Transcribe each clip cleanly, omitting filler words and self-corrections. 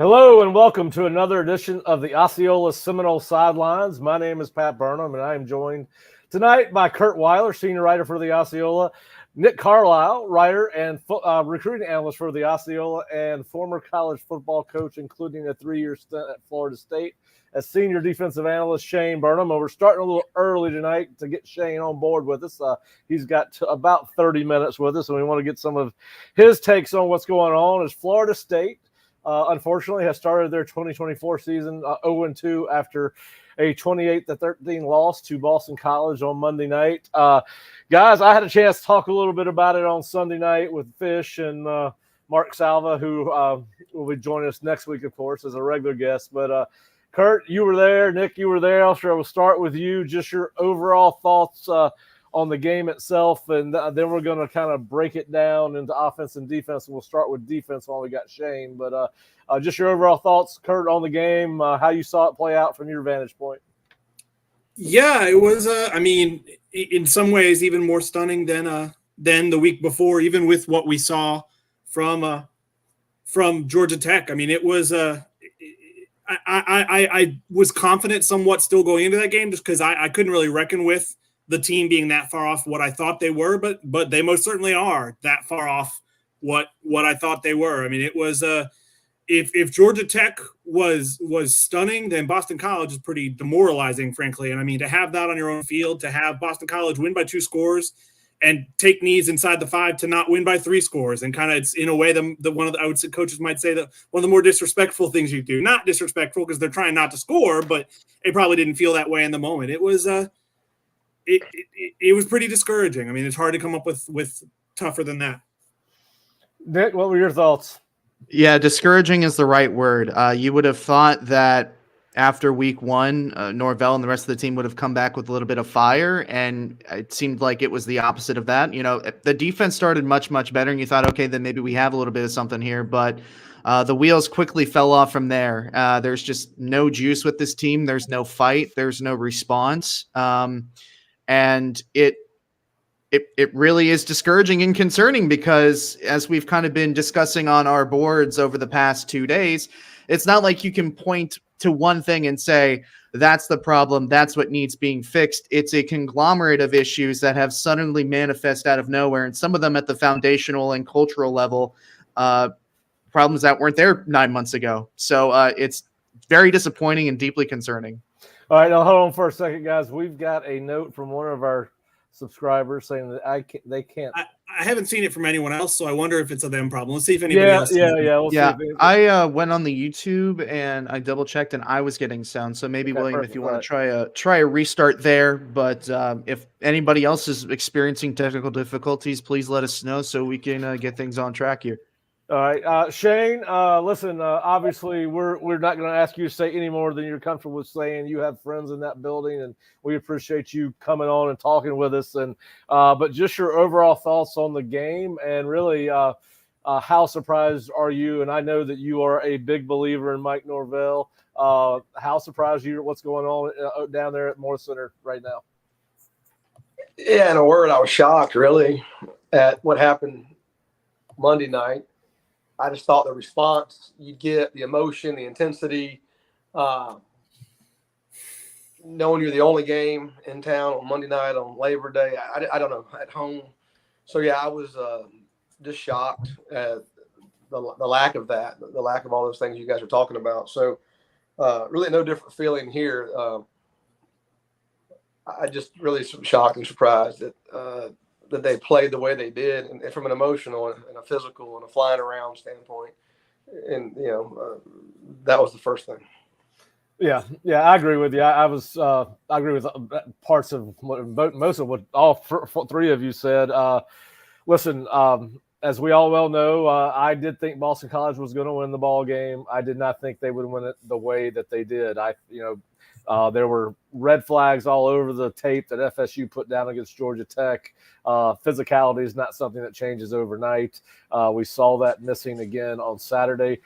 Hello and welcome to another edition of the Osceola Seminoles Sidelines. My name is Pat Burnham, and I am joined tonight by Curt Weiler, senior writer for the Osceola, Nick Carlisle, writer and recruiting analyst for the Osceola, and former college football coach, including a 3-year stint at Florida State as senior defensive analyst Shane Burnham. And we're starting a little early tonight to get Shane on board with us. He's got about 30 minutes with us, and we want to get some of his takes on what's going on as Florida State unfortunately has started their 2024 season 0-2 after a 28-13 loss to Boston College on Monday night. Guys, I had a chance to talk a little bit about it on Sunday night with Fish and Mark Salva, who will be joining us next week, of course, as a regular guest. But Curt, you were there. Nick, you were there. I'll start with you. Just your overall thoughts on the game itself, and then we're going to kind of break it down into offense and defense, and we'll start with defense while we got Shane. But just your overall thoughts, Curt, on the game, how you saw it play out from your vantage point. Yeah, it was, in some ways even more stunning than the week before, even with what we saw from Georgia Tech. I mean, it was I was confident somewhat still going into that game just because I couldn't really reckon with the team being that far off what I thought they were, but they most certainly are that far off what I thought they were. I mean, it was if Georgia Tech was stunning, then Boston College is pretty demoralizing, frankly. And I mean, to have that on your own field, to have Boston College win by 2 scores and take knees inside the 5 to not win by 3 scores, and kind of it's in a way I would say coaches might say that one of the more disrespectful things you do. Not disrespectful because they're trying not to score, but it probably didn't feel that way in the moment. It was It was pretty discouraging. I mean, it's hard to come up with tougher than that. Nick, what were your thoughts? Yeah, discouraging is the right word. You would have thought that after week 1, Norvell and the rest of the team would have come back with a little bit of fire, and it seemed like it was the opposite of that. You know, the defense started much, much better, and you thought, okay, then maybe we have a little bit of something here, but the wheels quickly fell off from there. There's just no juice with this team. There's no fight. There's no response. And it really is discouraging and concerning because, as we've kind of been discussing on our boards over the past 2 days, it's not like you can point to one thing and say, that's the problem, that's what needs being fixed. It's a conglomerate of issues that have suddenly manifest out of nowhere, and some of them at the foundational and cultural level, problems that weren't there 9 months ago. So it's very disappointing and deeply concerning. All right, now hold on for a second, guys. We've got a note from one of our subscribers saying that they can't. I haven't seen it from anyone else, so I wonder if it's a them problem. Let's see if anybody else. We'll see I went on the YouTube and I double checked, and I was getting sound. So maybe William, perfect. if you want to try a restart there. But if anybody else is experiencing technical difficulties, please let us know so we can get things on track here. All right, Shane, listen, obviously we're not going to ask you to say any more than you're comfortable with saying. You have friends in that building, and we appreciate you coming on and talking with us. And but just your overall thoughts on the game, and really how surprised are you? And I know that you are a big believer in Mike Norvell. How surprised are you at what's going on down there at Moore Center right now? Yeah, in a word, I was shocked, really, at what happened Monday night. I just thought the response you'd get, the emotion, the intensity, knowing you're the only game in town on Monday night on Labor Day, I don't know, at home. So, yeah, I was just shocked at the lack of that, the lack of all those things you guys are talking about. So, really no different feeling here. I just really shocked and surprised that they played the way they did, and from an emotional and a physical and a flying around standpoint. And, that was the first thing. Yeah, I agree with you. I agree with parts of most of what all 3 of you said. Listen, as we all well know, I did think Boston College was going to win the ball game. I did not think they would win it the way that they did. There were red flags all over the tape that FSU put down against Georgia Tech. Physicality is not something that changes overnight. We saw that missing again on Saturday.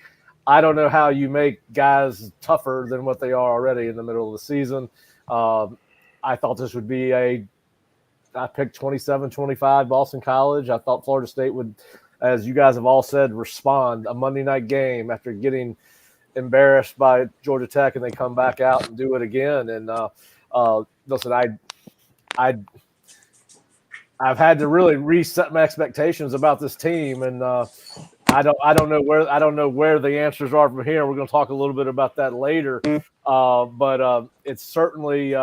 I don't know how you make guys tougher than what they are already in the middle of the season. I thought this would be I picked 27-25 Boston College. I thought Florida State would, as you guys have all said, respond. A Monday night game after getting embarrassed by Georgia Tech and they come back out and do it again. And listen, I've had to really reset my expectations about this team, and I don't know where the answers are from here. We're going to talk a little bit about that later, but it's certainly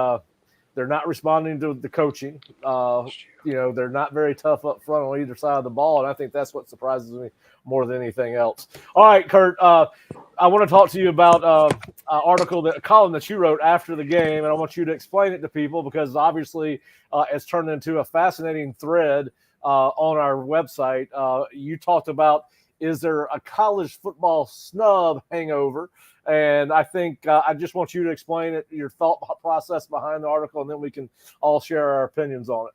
they're not responding to the coaching. They're not very tough up front on either side of the ball, and I think that's what surprises me more than anything else. All right, Curt, I want to talk to you about a column that you wrote after the game, and I want you to explain it to people because obviously it's turned into a fascinating thread on our website. You talked about, is there a college football snub hangover? And I think I just want you to explain it, your thought process behind the article, and then we can all share our opinions on it.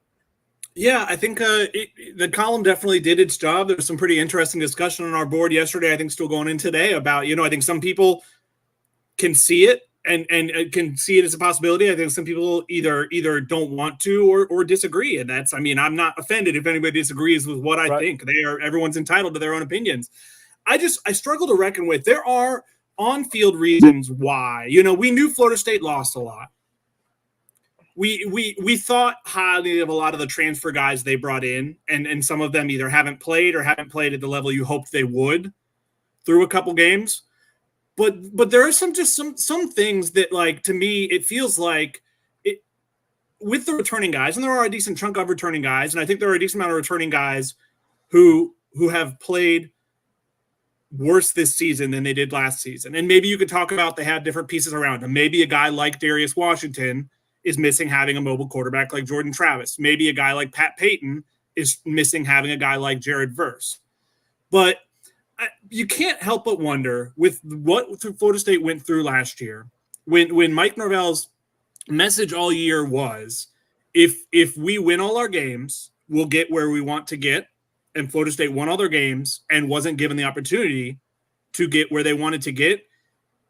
Yeah, I think the column definitely did its job. There was some pretty interesting discussion on our board yesterday, I think still going in today, about, I think some people can see it and can see it as a possibility. I think some people either don't want to or disagree. And that's, I'm not offended if anybody disagrees with what I think. Everyone's entitled to their own opinions. I struggle to reckon with. There are on-field reasons why. We knew Florida State lost a lot. We thought highly of a lot of the transfer guys they brought in, and some of them either haven't played at the level you hoped they would through a couple games. But there are some things that, like, to me, it feels like it with the returning guys, and there are a decent chunk of returning guys, and I think there are a decent amount of returning guys who have played worse this season than they did last season. And maybe you could talk about they have different pieces around them. Maybe a guy like Darius Washington is missing having a mobile quarterback like Jordan Travis. Maybe a guy like Pat Payton is missing having a guy like Jared Verse. But you can't help but wonder, with what Florida State went through last year, when Mike Norvell's message all year was, if we win all our games, we'll get where we want to get, and Florida State won all their games and wasn't given the opportunity to get where they wanted to get,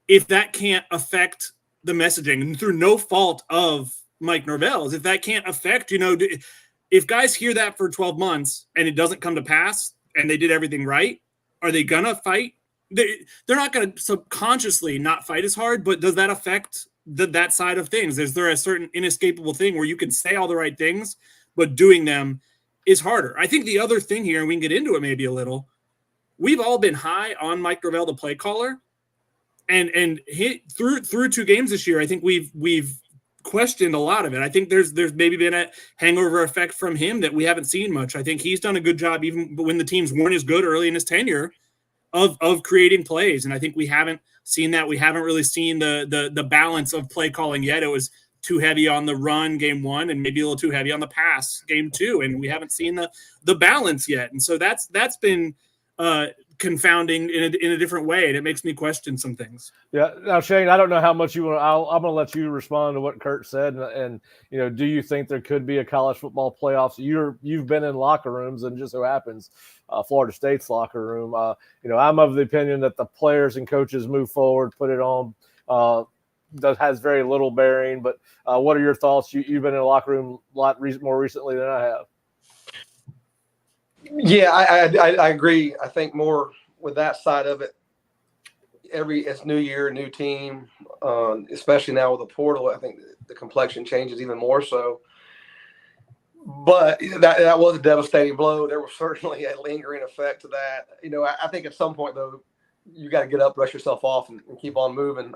if that can't affect the messaging, and through no fault of Mike Norvell's, if that can't affect, if guys hear that for 12 months and it doesn't come to pass and they did everything right, are they going to fight? They're not going to subconsciously not fight as hard, but does that affect that side of things? Is there a certain inescapable thing where you can say all the right things, but doing them is harder? I think the other thing here, and we can get into it maybe a little, we've all been high on Mike Norvell, the play caller. And through 2 games this year, I think we've questioned a lot of it. I think there's maybe been a hangover effect from him that we haven't seen much. I think he's done a good job, even when the teams weren't as good early in his tenure, of creating plays. And I think we haven't seen that. We haven't really seen the balance of play calling yet. It was too heavy on the run game 1 and maybe a little too heavy on the pass game 2. And we haven't seen the balance yet. And so that's been confounding in a different way, and it makes me question some things. Yeah. Now, Shane, I don't know how much you want. I'm going to let you respond to what Curt said, and do you think there could be a college football playoffs? You've been in locker rooms, and just so happens, Florida State's locker room. I'm of the opinion that the players and coaches move forward, put it on. That has very little bearing. But what are your thoughts? You've been in a locker room a lot more recently than I have. Yeah, I agree. I think more with that side of it. It's new year, new team, especially now with the portal. I think the complexion changes even more so. But that was a devastating blow. There was certainly a lingering effect to that. I think at some point, though, you got to get up, brush yourself off, and keep on moving.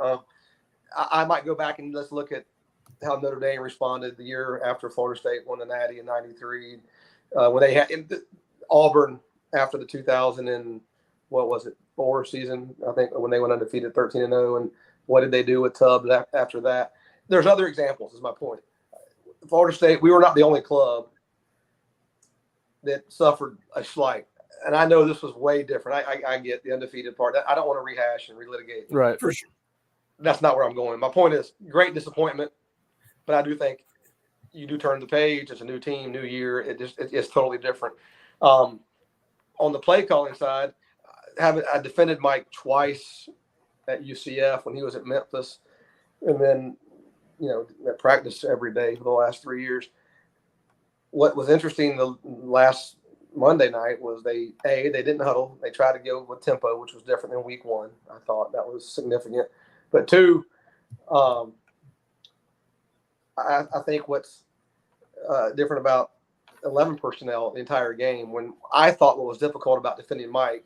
I might go back and let's look at how Notre Dame responded the year after Florida State won the Natty in '93, when they had Auburn after the 2004 season, I think, when they went undefeated 13-0. And what did they do with Tubbs after that? There's other examples, is my point. Florida State, we were not the only club that suffered a slight. And I know this was way different. I get the undefeated part. I don't want to rehash and relitigate. Right. For sure. That's not where I'm going. My point is great disappointment, but I do think you do turn the page. It's a new team, new year. It's totally different. On the play calling side, I defended Mike twice at UCF when he was at Memphis, and then at practice every day for the last 3 years. What was interesting the last Monday night was they didn't huddle. They tried to go with tempo, which was different than week one. I thought that was significant. But two, I think what's different about 11 personnel the entire game, when I thought what was difficult about defending Mike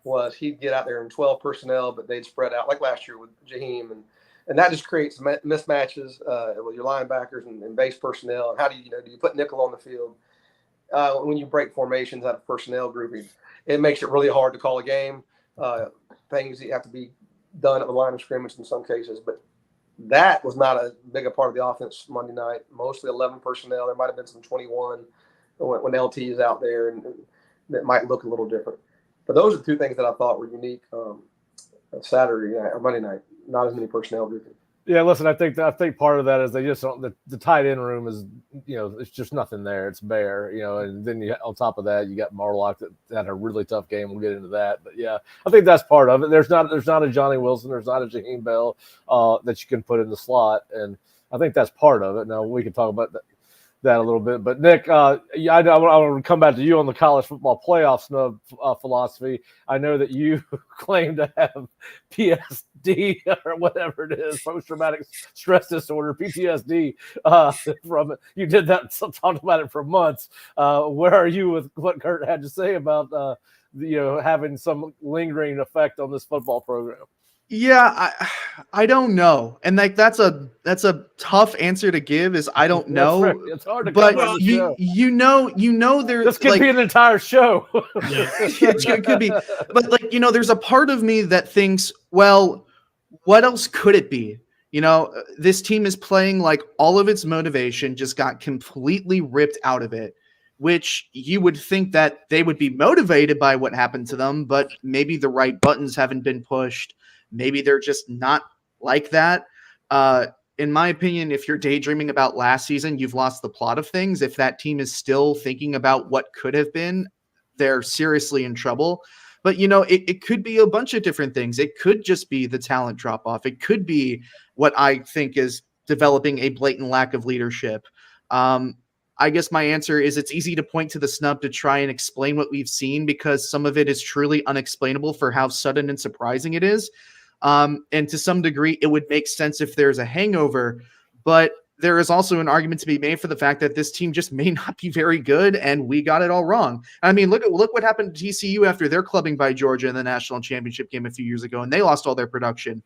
was he'd get out there in 12 personnel, but they'd spread out like last year with Jaheim, and that just creates mismatches with your linebackers and base personnel. And how do you put nickel on the field when you break formations out of personnel grouping? It makes it really hard to call a game. Things that have to be done at the line of scrimmage in some cases, but that was not a big a part of the offense Monday night. Mostly 11 personnel. There might have been some 21 when LT is out there, and that might look a little different. But those are two things that I thought were unique Saturday night or Monday night. Not as many personnel grouping. Yeah, listen, I think part of that is they just don't, the tight end room is, it's just nothing there. It's bare, and then on top of that, you got Marlock that had a really tough game. We'll get into that. But yeah, I think that's part of it. There's not a Johnny Wilson, there's not a Jaheim Bell that you can put in the slot. And I think that's part of it. Now we can talk about that a little bit. But Nick, I want to come back to you on the college football playoff snub philosophy. I know that you claim to have PSD or whatever it is, post-traumatic stress disorder, PTSD from it. You did that, talked about it for months. Where are you with what Curt had to say about having some lingering effect on this football program? Yeah, I don't know, and that's a tough answer to give. Is I don't know. Right. It's hard to but cover you know there. This could be an entire show. It could be, but there's a part of me that thinks, well, what else could it be? This team is playing like all of its motivation just got completely ripped out of it. Which you would think that they would be motivated by what happened to them, but maybe the right buttons haven't been pushed. Maybe they're just not like that. In my opinion, if you're daydreaming about last season, you've lost the plot of things. If that team is still thinking about what could have been, they're seriously in trouble. But, it could be a bunch of different things. It could just be the talent drop off. It could be what I think is developing a blatant lack of leadership. I guess my answer is it's easy to point to the snub to try and explain what we've seen because some of it is truly unexplainable for how sudden and surprising it is. And to some degree, it would make sense if there's a hangover, but there is also an argument to be made for the fact that this team just may not be very good and we got it all wrong. I mean, look what happened to TCU after their clubbing by Georgia in the national championship game a few years ago, and they lost all their production.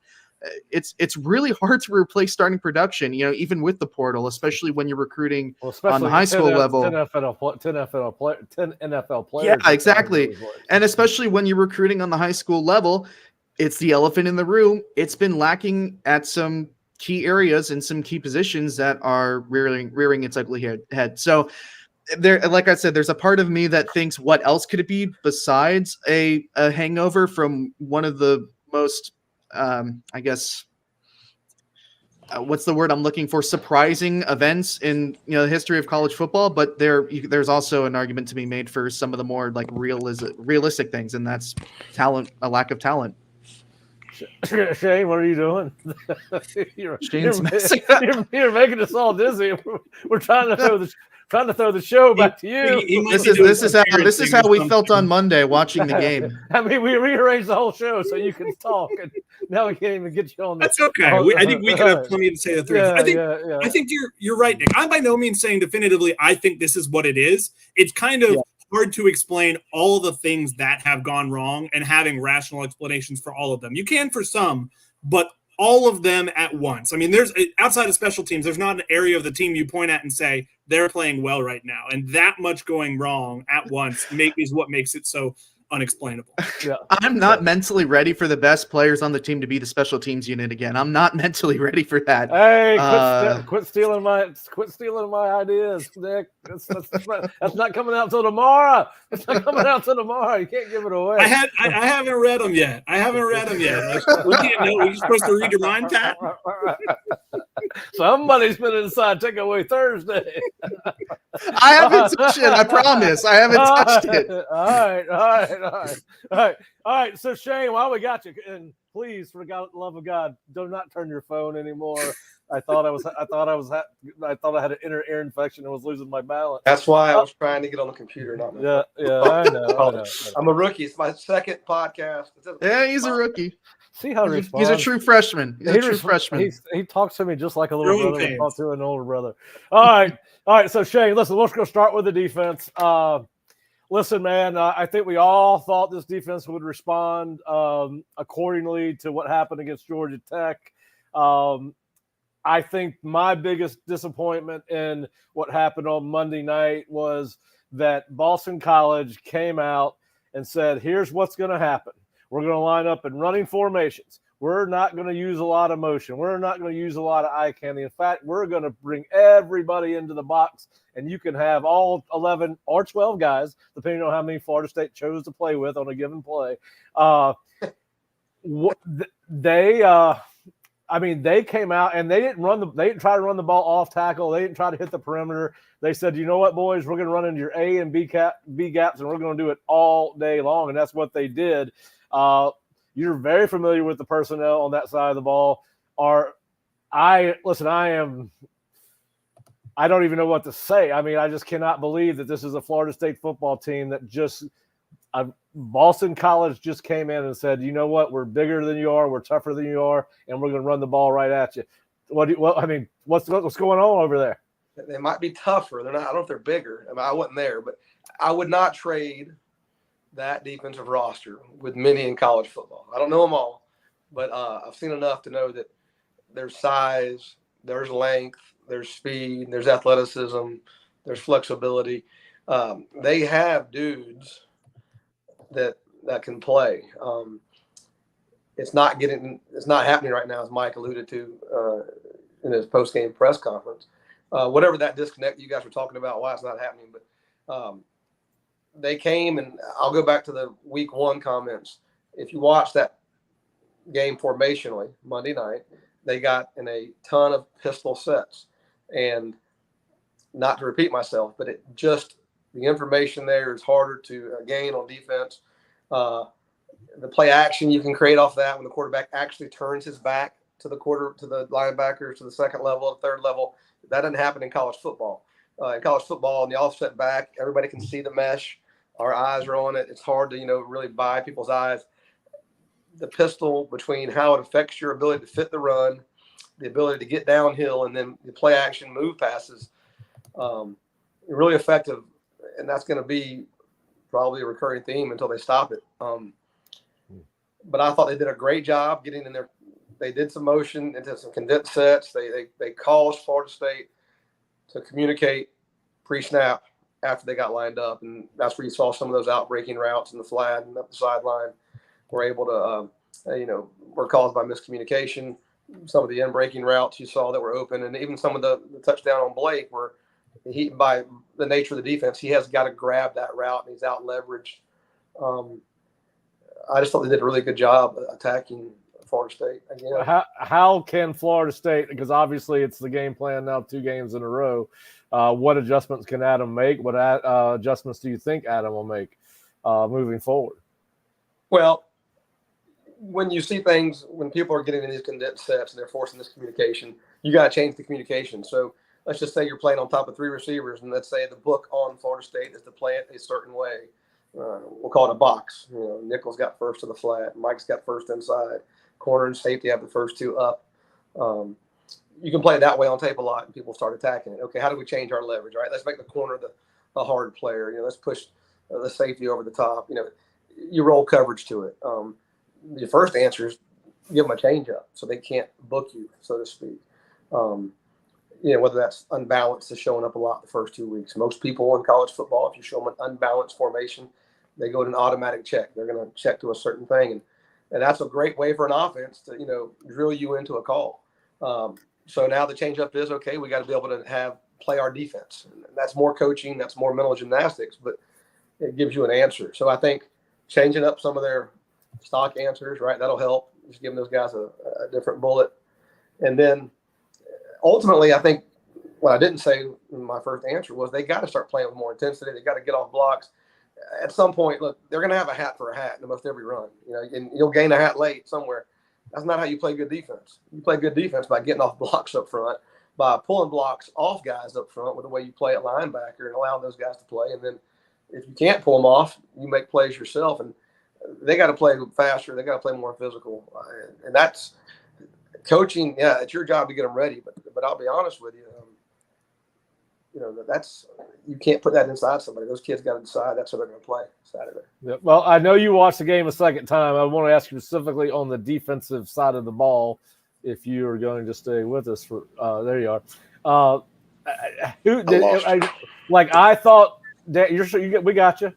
It's really hard to replace starting production, even with the portal, especially when you're recruiting on the high school level. 10 NFL players. Yeah, exactly. And especially when you're recruiting on the high school level, it's the elephant in the room. It's been lacking at some key areas and some key positions that are rearing its ugly head. So there, like I said, there's a part of me that thinks, what else could it be besides a hangover from one of the most I guess, what's the word I'm looking for? Surprising events in the history of college football. But there's also an argument to be made for some of the more like realistic things, and that's talent, a lack of talent. Shane, what are you doing? you're making us all dizzy. We're trying to throw the show back to you. This is how we felt on Monday watching the game. I mean, we rearranged the whole show so you can talk, and now we can't even get you on. That's okay. I think we can have plenty to say. I think you're right, Nick. I'm by no means saying definitively I think this is what it is. It's kind of hard to explain all the things that have gone wrong and having rational explanations for all of them. You can for some, but all of them at once. I mean, there's outside of special teams, there's not an area of the team you point at and say they're playing well right now. And that much going wrong at once is what makes it so unexplainable. Yeah. I'm not mentally ready for the best players on the team to be the special teams unit again. I'm not mentally ready for that. Hey, quit stealing my ideas, Nick. That's not coming out till tomorrow. It's not coming out till tomorrow. You can't give it away. I haven't read them yet. We can't know. We're supposed to read your mind, Pat. Somebody's been inside takeaway Thursday. I haven't touched it. I promise. I haven't touched it. All right. So Shane, while we got you, and please, for the love of God, do not turn your phone anymore. I thought I had an ear infection and was losing my balance. That's why I was trying to get on the computer. Not my phone. Yeah, I know. I'm a rookie. It's my second podcast. Yeah, he's a rookie. See how he responds. He's a true freshman. He's a true freshman. He talks to me just like a little brother would talk to an older brother. All right. So Shane, listen, let's go start with the defense. Listen, man, I think we all thought this defense would respond accordingly to what happened against Georgia Tech. I think my biggest disappointment in what happened on Monday night was that Boston College came out and said, here's what's going to happen. We're going to line up in running formations. We're not going to use a lot of motion. We're not going to use a lot of eye candy. In fact, we're going to bring everybody into the box, and you can have all 11 or 12 guys, depending on how many Florida State chose to play with on a given play. They came out and they didn't try to run the ball off tackle. They didn't try to hit the perimeter. They said, you know what, boys, we're going to run into your A and B gaps, and we're going to do it all day long. And that's what they did. You're very familiar with the personnel on that side of the ball. I don't even know what to say. I mean, I just cannot believe that this is a Florida State football team that Boston College just came in and said, you know what, we're bigger than you are, we're tougher than you are, and we're going to run the ball right at you. What's going on over there? They might be tougher. They're not. I don't know if they're bigger. I wasn't there, but I would not trade that defensive roster with many in college football. I don't know them all, but I've seen enough to know that there's size, there's length, there's speed, there's athleticism, there's flexibility. They have dudes that can play. It's not happening right now, as Mike alluded to in his post-game press conference. Whatever that disconnect you guys were talking about, why it's not happening, but they came, and I'll go back to the week one comments. If you watch that game formationally Monday night, they got in a ton of pistol sets, and not to repeat myself, but the information there is harder to gain on defense. The play action you can create off that when the quarterback actually turns his back to the linebackers, to the second level, the third level. That doesn't happen in college football. In college football, in the offset back, everybody can see the mesh. Our eyes are on it. It's hard to, really buy people's eyes. The pistol, between how it affects your ability to fit the run, the ability to get downhill, and then the play action move passes, really effective. And that's going to be probably a recurring theme until they stop it. But I thought they did a great job getting in there. They did some motion into some condensed sets. They caused Florida State to communicate pre-snap after they got lined up, and that's where you saw some of those out-breaking routes in the flat and up the sideline were able to, were caused by miscommunication. Some of the in-breaking routes you saw that were open, and even some of the touchdown on Blake were by the nature of the defense, he has got to grab that route, and he's out-leveraged. I just thought they did a really good job attacking Florida State again. How can Florida State, because obviously it's the game plan now, 2 games in a row, what adjustments can Adam make? What adjustments do you think Adam will make moving forward? Well, when you see things, when people are getting in these condensed sets and they're forcing this communication, you got to change the communication. So let's just say you're playing on top of 3 receivers, and let's say the book on Florida State is to play it a certain way. We'll call it a box. Nichols got first to the flat. Mike's got first inside. Corner and safety have the first 2 up. You can play it that way on tape a lot, and people start attacking it. Okay, how do we change our leverage? Right, let's make the corner the hard player. Let's push the safety over the top. You roll coverage to it. Your first answer is give them a change up so they can't book you, so to speak. Whether that's unbalanced is showing up a lot the first 2 weeks. Most people in college football, if you show them an unbalanced formation, they go to an automatic check. They're going to check to a certain thing, and that's a great way for an offense to drill you into a call. So now the change up is, okay, we got to be able to play our defense. And that's more coaching, that's more mental gymnastics, but it gives you an answer. So I think changing up some of their stock answers, right, that'll help. Just giving those guys a different bullet. And then ultimately, I think what I didn't say in my first answer was they got to start playing with more intensity. They got to get off blocks. At some point, look, they're going to have a hat for a hat in almost every run, and you'll gain a hat late somewhere. That's not how you play good defense. You play good defense by getting off blocks up front, by pulling blocks off guys up front with the way you play at linebacker and allowing those guys to play. And then if you can't pull them off, you make plays yourself. And they got to play faster. They got to play more physical. And that's coaching. Yeah, it's your job to get them ready. But I'll be honest with you. That's you can't put that inside somebody. Those kids got to decide that's how they're going to play Saturday. Yeah, well, I know you watched the game a second time. I want to ask you specifically on the defensive side of the ball, if you are going to stay with us for. There you are. I thought that we got you.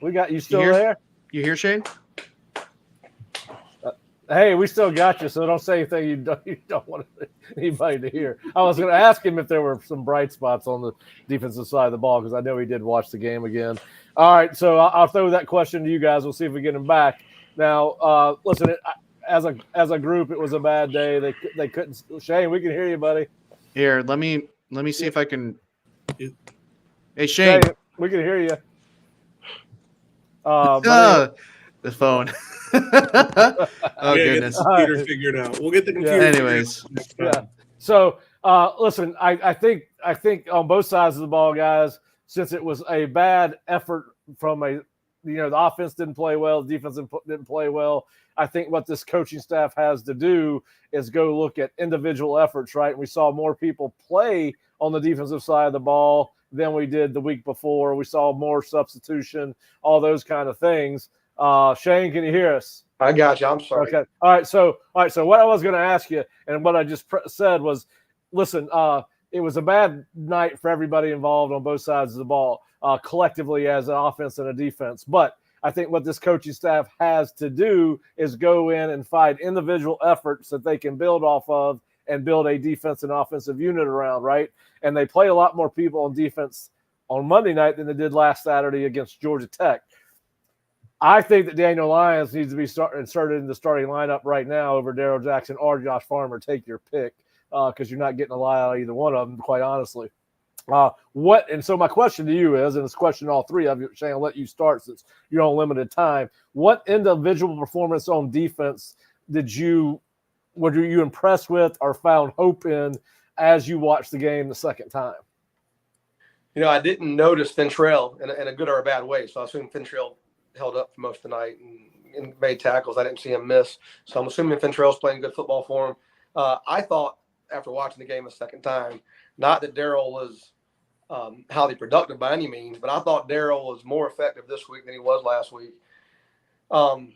We got you still there. You hear Shane? Hey, we still got you, so don't say anything you don't want anybody to hear. I was going to ask him if there were some bright spots on the defensive side of the ball because I know he did watch the game again. All right, so I'll throw that question to you guys. We'll see if we get him back. Now, listen, as a group, it was a bad day. They couldn't. Shane, we can hear you, buddy. Here, let me see if I can. Hey, Shane, we can hear you. The phone. Oh goodness. Computer figured out. We'll get the computer. Anyways. Yeah. So listen, I think on both sides of the ball, guys, since it was a bad effort from the offense didn't play well, the defense didn't play well. I think what this coaching staff has to do is go look at individual efforts, right? And we saw more people play on the defensive side of the ball than we did the week before. We saw more substitution, all those kind of things. Shane, can you hear us? I got you. I'm sorry. Okay. All right. So what I was going to ask you and what I just said was, listen, it was a bad night for everybody involved on both sides of the ball, collectively as an offense and a defense. But I think what this coaching staff has to do is go in and find individual efforts that they can build off of and build a defense and offensive unit around, right? And they play a lot more people on defense on Monday night than they did last Saturday against Georgia Tech. I think that Daniel Lyons needs to be inserted in the starting lineup right now over Darrell Jackson or Josh Farmer. Take your pick because you're not getting a lot out of either one of them, quite honestly. And so my question to you is, and it's a question to all three of you, Shane, I'll let you start since you're on limited time. What individual performance on defense were you impressed with or found hope in as you watched the game the second time? I didn't notice Fintrell in a good or a bad way, so I assume Fintrell held up for most of the night and made tackles. I didn't see him miss. So I'm assuming Fintrell's playing good football for him. I thought after watching the game a second time, not that Darrell was highly productive by any means, but I thought Darrell was more effective this week than he was last week. Outside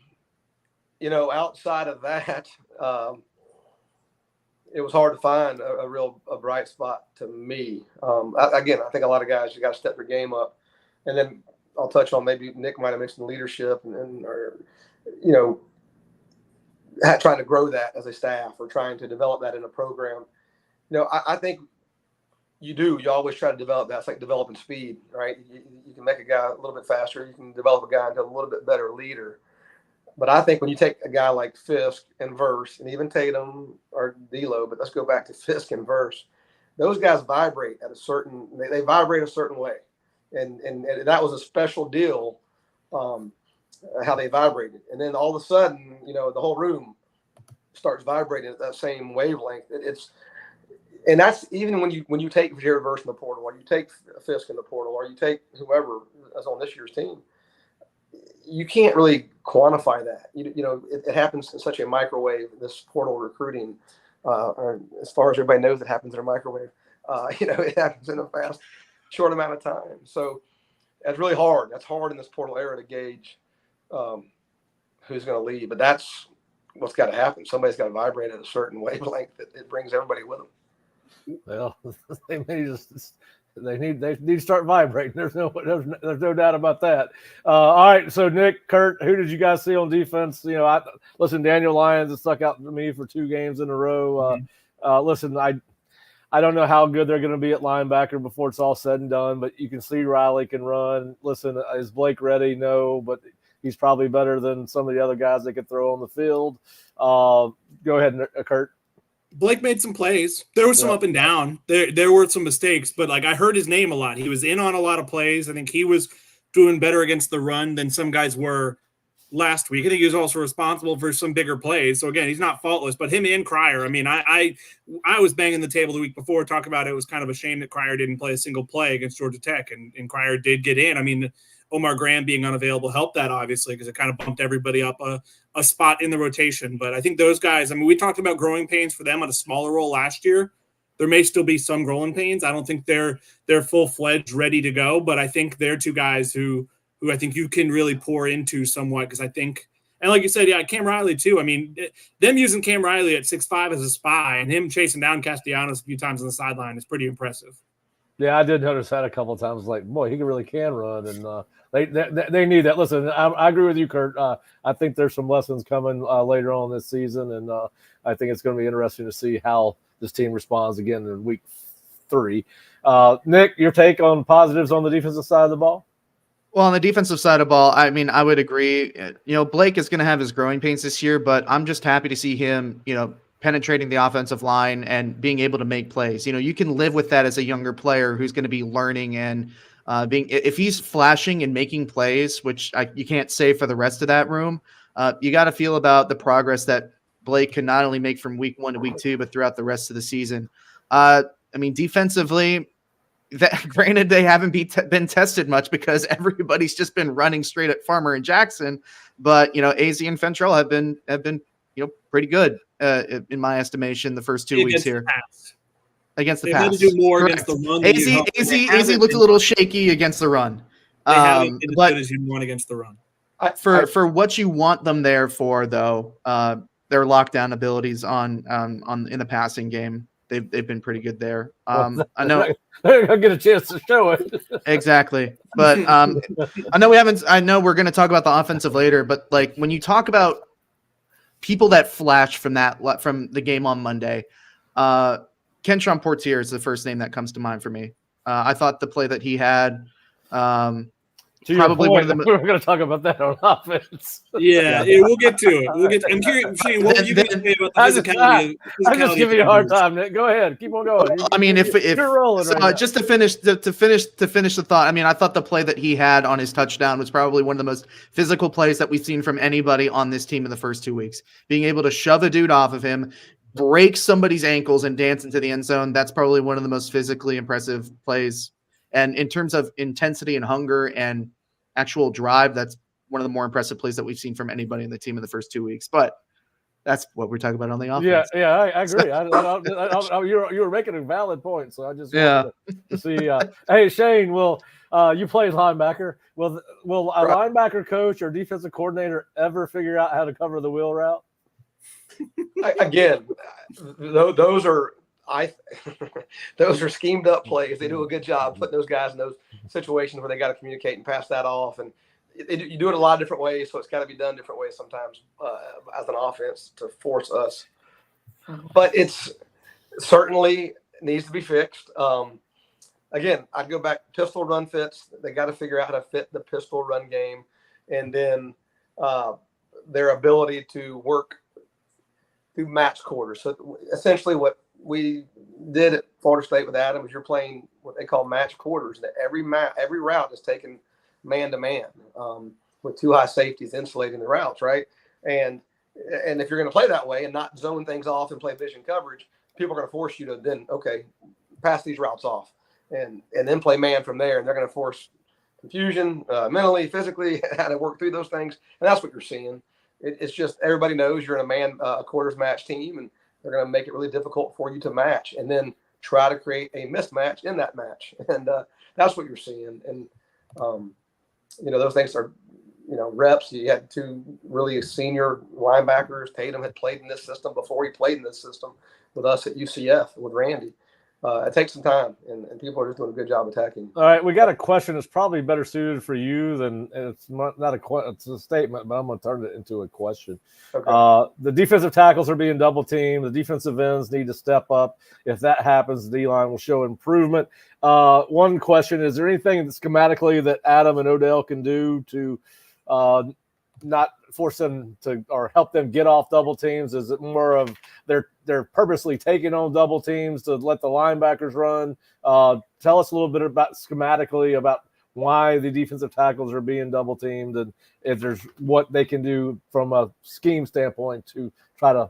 of that, it was hard to find a bright spot to me. I think a lot of guys, you got to step their game up. And then I'll touch on maybe Nick might have mentioned leadership or trying to grow that as a staff or trying to develop that in a program. I think you always try to develop that. It's like developing speed, right? You can make a guy a little bit faster. You can develop a guy into a little bit better leader. But I think when you take a guy like Fisk and Verse and even Tatum or D'Lo, but let's go back to Fisk and Verse, those guys vibrate at they vibrate a certain way. And that was a special deal, how they vibrated. And then all of a sudden, the whole room starts vibrating at that same wavelength. And that's even when you take Jared Verse in the portal, or you take Fisk in the portal, or you take whoever is on this year's team, you can't really quantify that. It happens in such a microwave, this portal recruiting, or as far as everybody knows, it happens in a microwave. It happens in a short amount of time. So that's really hard. That's hard in this portal era to gauge who's going to leave. But that's what's got to happen. Somebody's got to vibrate at a certain wavelength that it brings everybody with them. Well, they need to start vibrating. There's no doubt about that. All right, so Nick, Curt, who did you guys see on defense? Daniel Lyons has stuck out to me for 2 games in a row. I don't know how good they're going to be at linebacker before it's all said and done, but you can see Riley can run. Listen, is Blake ready? No, but he's probably better than some of the other guys they could throw on the field. Go ahead, Curt. Blake made some plays. There was some up and down. There were some mistakes, but I heard his name a lot. He was in on a lot of plays. I think he was doing better against the run than some guys were last week. I think he was also responsible for some bigger plays. So again, he's not faultless, but him and Cryer. I mean, I was banging the table the week before talking about it was kind of a shame that Cryer didn't play a single play against Georgia Tech, and Cryer did get in. I mean, Omar Graham being unavailable helped that obviously because it kind of bumped everybody up a spot in the rotation. But I think those guys, I mean, we talked about growing pains for them on a smaller role last year. There may still be some growing pains. I don't think they're full-fledged ready to go, but I think they're two guys who I think you can really pour into somewhat because I think, and like you said, yeah, Cam Riley too. I mean, them using Cam Riley at 6'5" as a spy and him chasing down Castellanos a few times on the sideline is pretty impressive. Yeah, I did notice that a couple of times. Like, boy, he really can run, and they need that. Listen, I agree with you, Curt. I think there's some lessons coming later on this season, and I think it's going to be interesting to see how this team responds again in week 3. Nick, your take on positives on the defensive side of the ball? Well, on the defensive side of the ball, I mean, I would agree. You know, Blake is going to have his growing pains this year, but I'm just happy to see him, you know, penetrating the offensive line and being able to make plays. You know, you can live with that as a younger player who's going to be learning and being, if he's flashing and making plays, which you can't say for the rest of that room, you got to feel about the progress that Blake can not only make from week 1 to week 2, but throughout the rest of the season. I mean, defensively, granted, they haven't been tested much because everybody's just been running straight at Farmer and Jackson. But, you know, AZ and Fentrell have been, you know, pretty good in my estimation the first 2 weeks here. Against the pass. They had to do more against the run. AZ looked a little shaky against the run. They haven't been as good as you want against the run. For what you want them there for, though, their lockdown abilities on in the passing game. They've been pretty good there. I know they're gonna get a chance to show it. Exactly, but I know we're going to talk about the offensive later. But like when you talk about people that flash from the game on Monday, Kentron Portier is the first name that comes to mind for me. I thought the play that he had. Probably one of the. We're going to talk about that on offense. Yeah, we'll get to it. I'm curious, Shane, what were you going to say about the physicality? I'm just giving you a hard time, Nick. Go ahead, keep on going. I mean, if you're rolling, so, right just to finish the thought. I mean, I thought the play that he had on his touchdown was probably one of the most physical plays that we've seen from anybody on this team in the first 2 weeks. Being able to shove a dude off of him, break somebody's ankles, and dance into the end zone. That's probably one of the most physically impressive plays. And in terms of intensity and hunger and actual drive, that's one of the more impressive plays that we've seen from anybody in the team in the first 2 weeks. But that's what we're talking about on the offense. Yeah, I agree. You were making a valid point, so I just wanted to see. Hey, Shane, you play linebacker? Will a linebacker coach or defensive coordinator ever figure out how to cover the wheel route? Again, those are. Those are schemed up plays. They do a good job putting those guys in those situations where they got to communicate and pass that off. And you do it a lot of different ways, so it's got to be done different ways sometimes as an offense to force us. But it's certainly needs to be fixed. Again, I'd go back pistol run fits. They got to figure out how to fit the pistol run game, and then their ability to work through match quarters. So essentially, what we did at Florida State with Adam is you're playing what they call match quarters. That every route is taken man to man with 2 high safeties insulating the routes, right? And if you're going to play that way and not zone things off and play vision coverage, people are going to force you to then pass these routes off and then play man from there. And they're going to force confusion mentally, physically, how to work through those things. And that's what you're seeing. It's just everybody knows you're in a man quarters match team, and they're going to make it really difficult for you to match and then try to create a mismatch in that match. And that's what you're seeing. And, those things are, reps. You had 2 really senior linebackers. Tatum had played in this system before he played in this system with us at UCF with Randy. It takes some time, and people are just doing a good job attacking. All right, we got a question that's probably better suited for you than it's not it's a statement, but I'm going to turn it into a question. Okay. The defensive tackles are being double teamed. The defensive ends need to step up. If that happens, the D-line will show improvement. One question, is there anything schematically that Adam and Odell can do to not force them to or help them get off double teams? Is it more of they're purposely taking on double teams to let the linebackers run? Tell us a little bit about schematically about why the defensive tackles are being double teamed, and if there's what they can do from a scheme standpoint to try to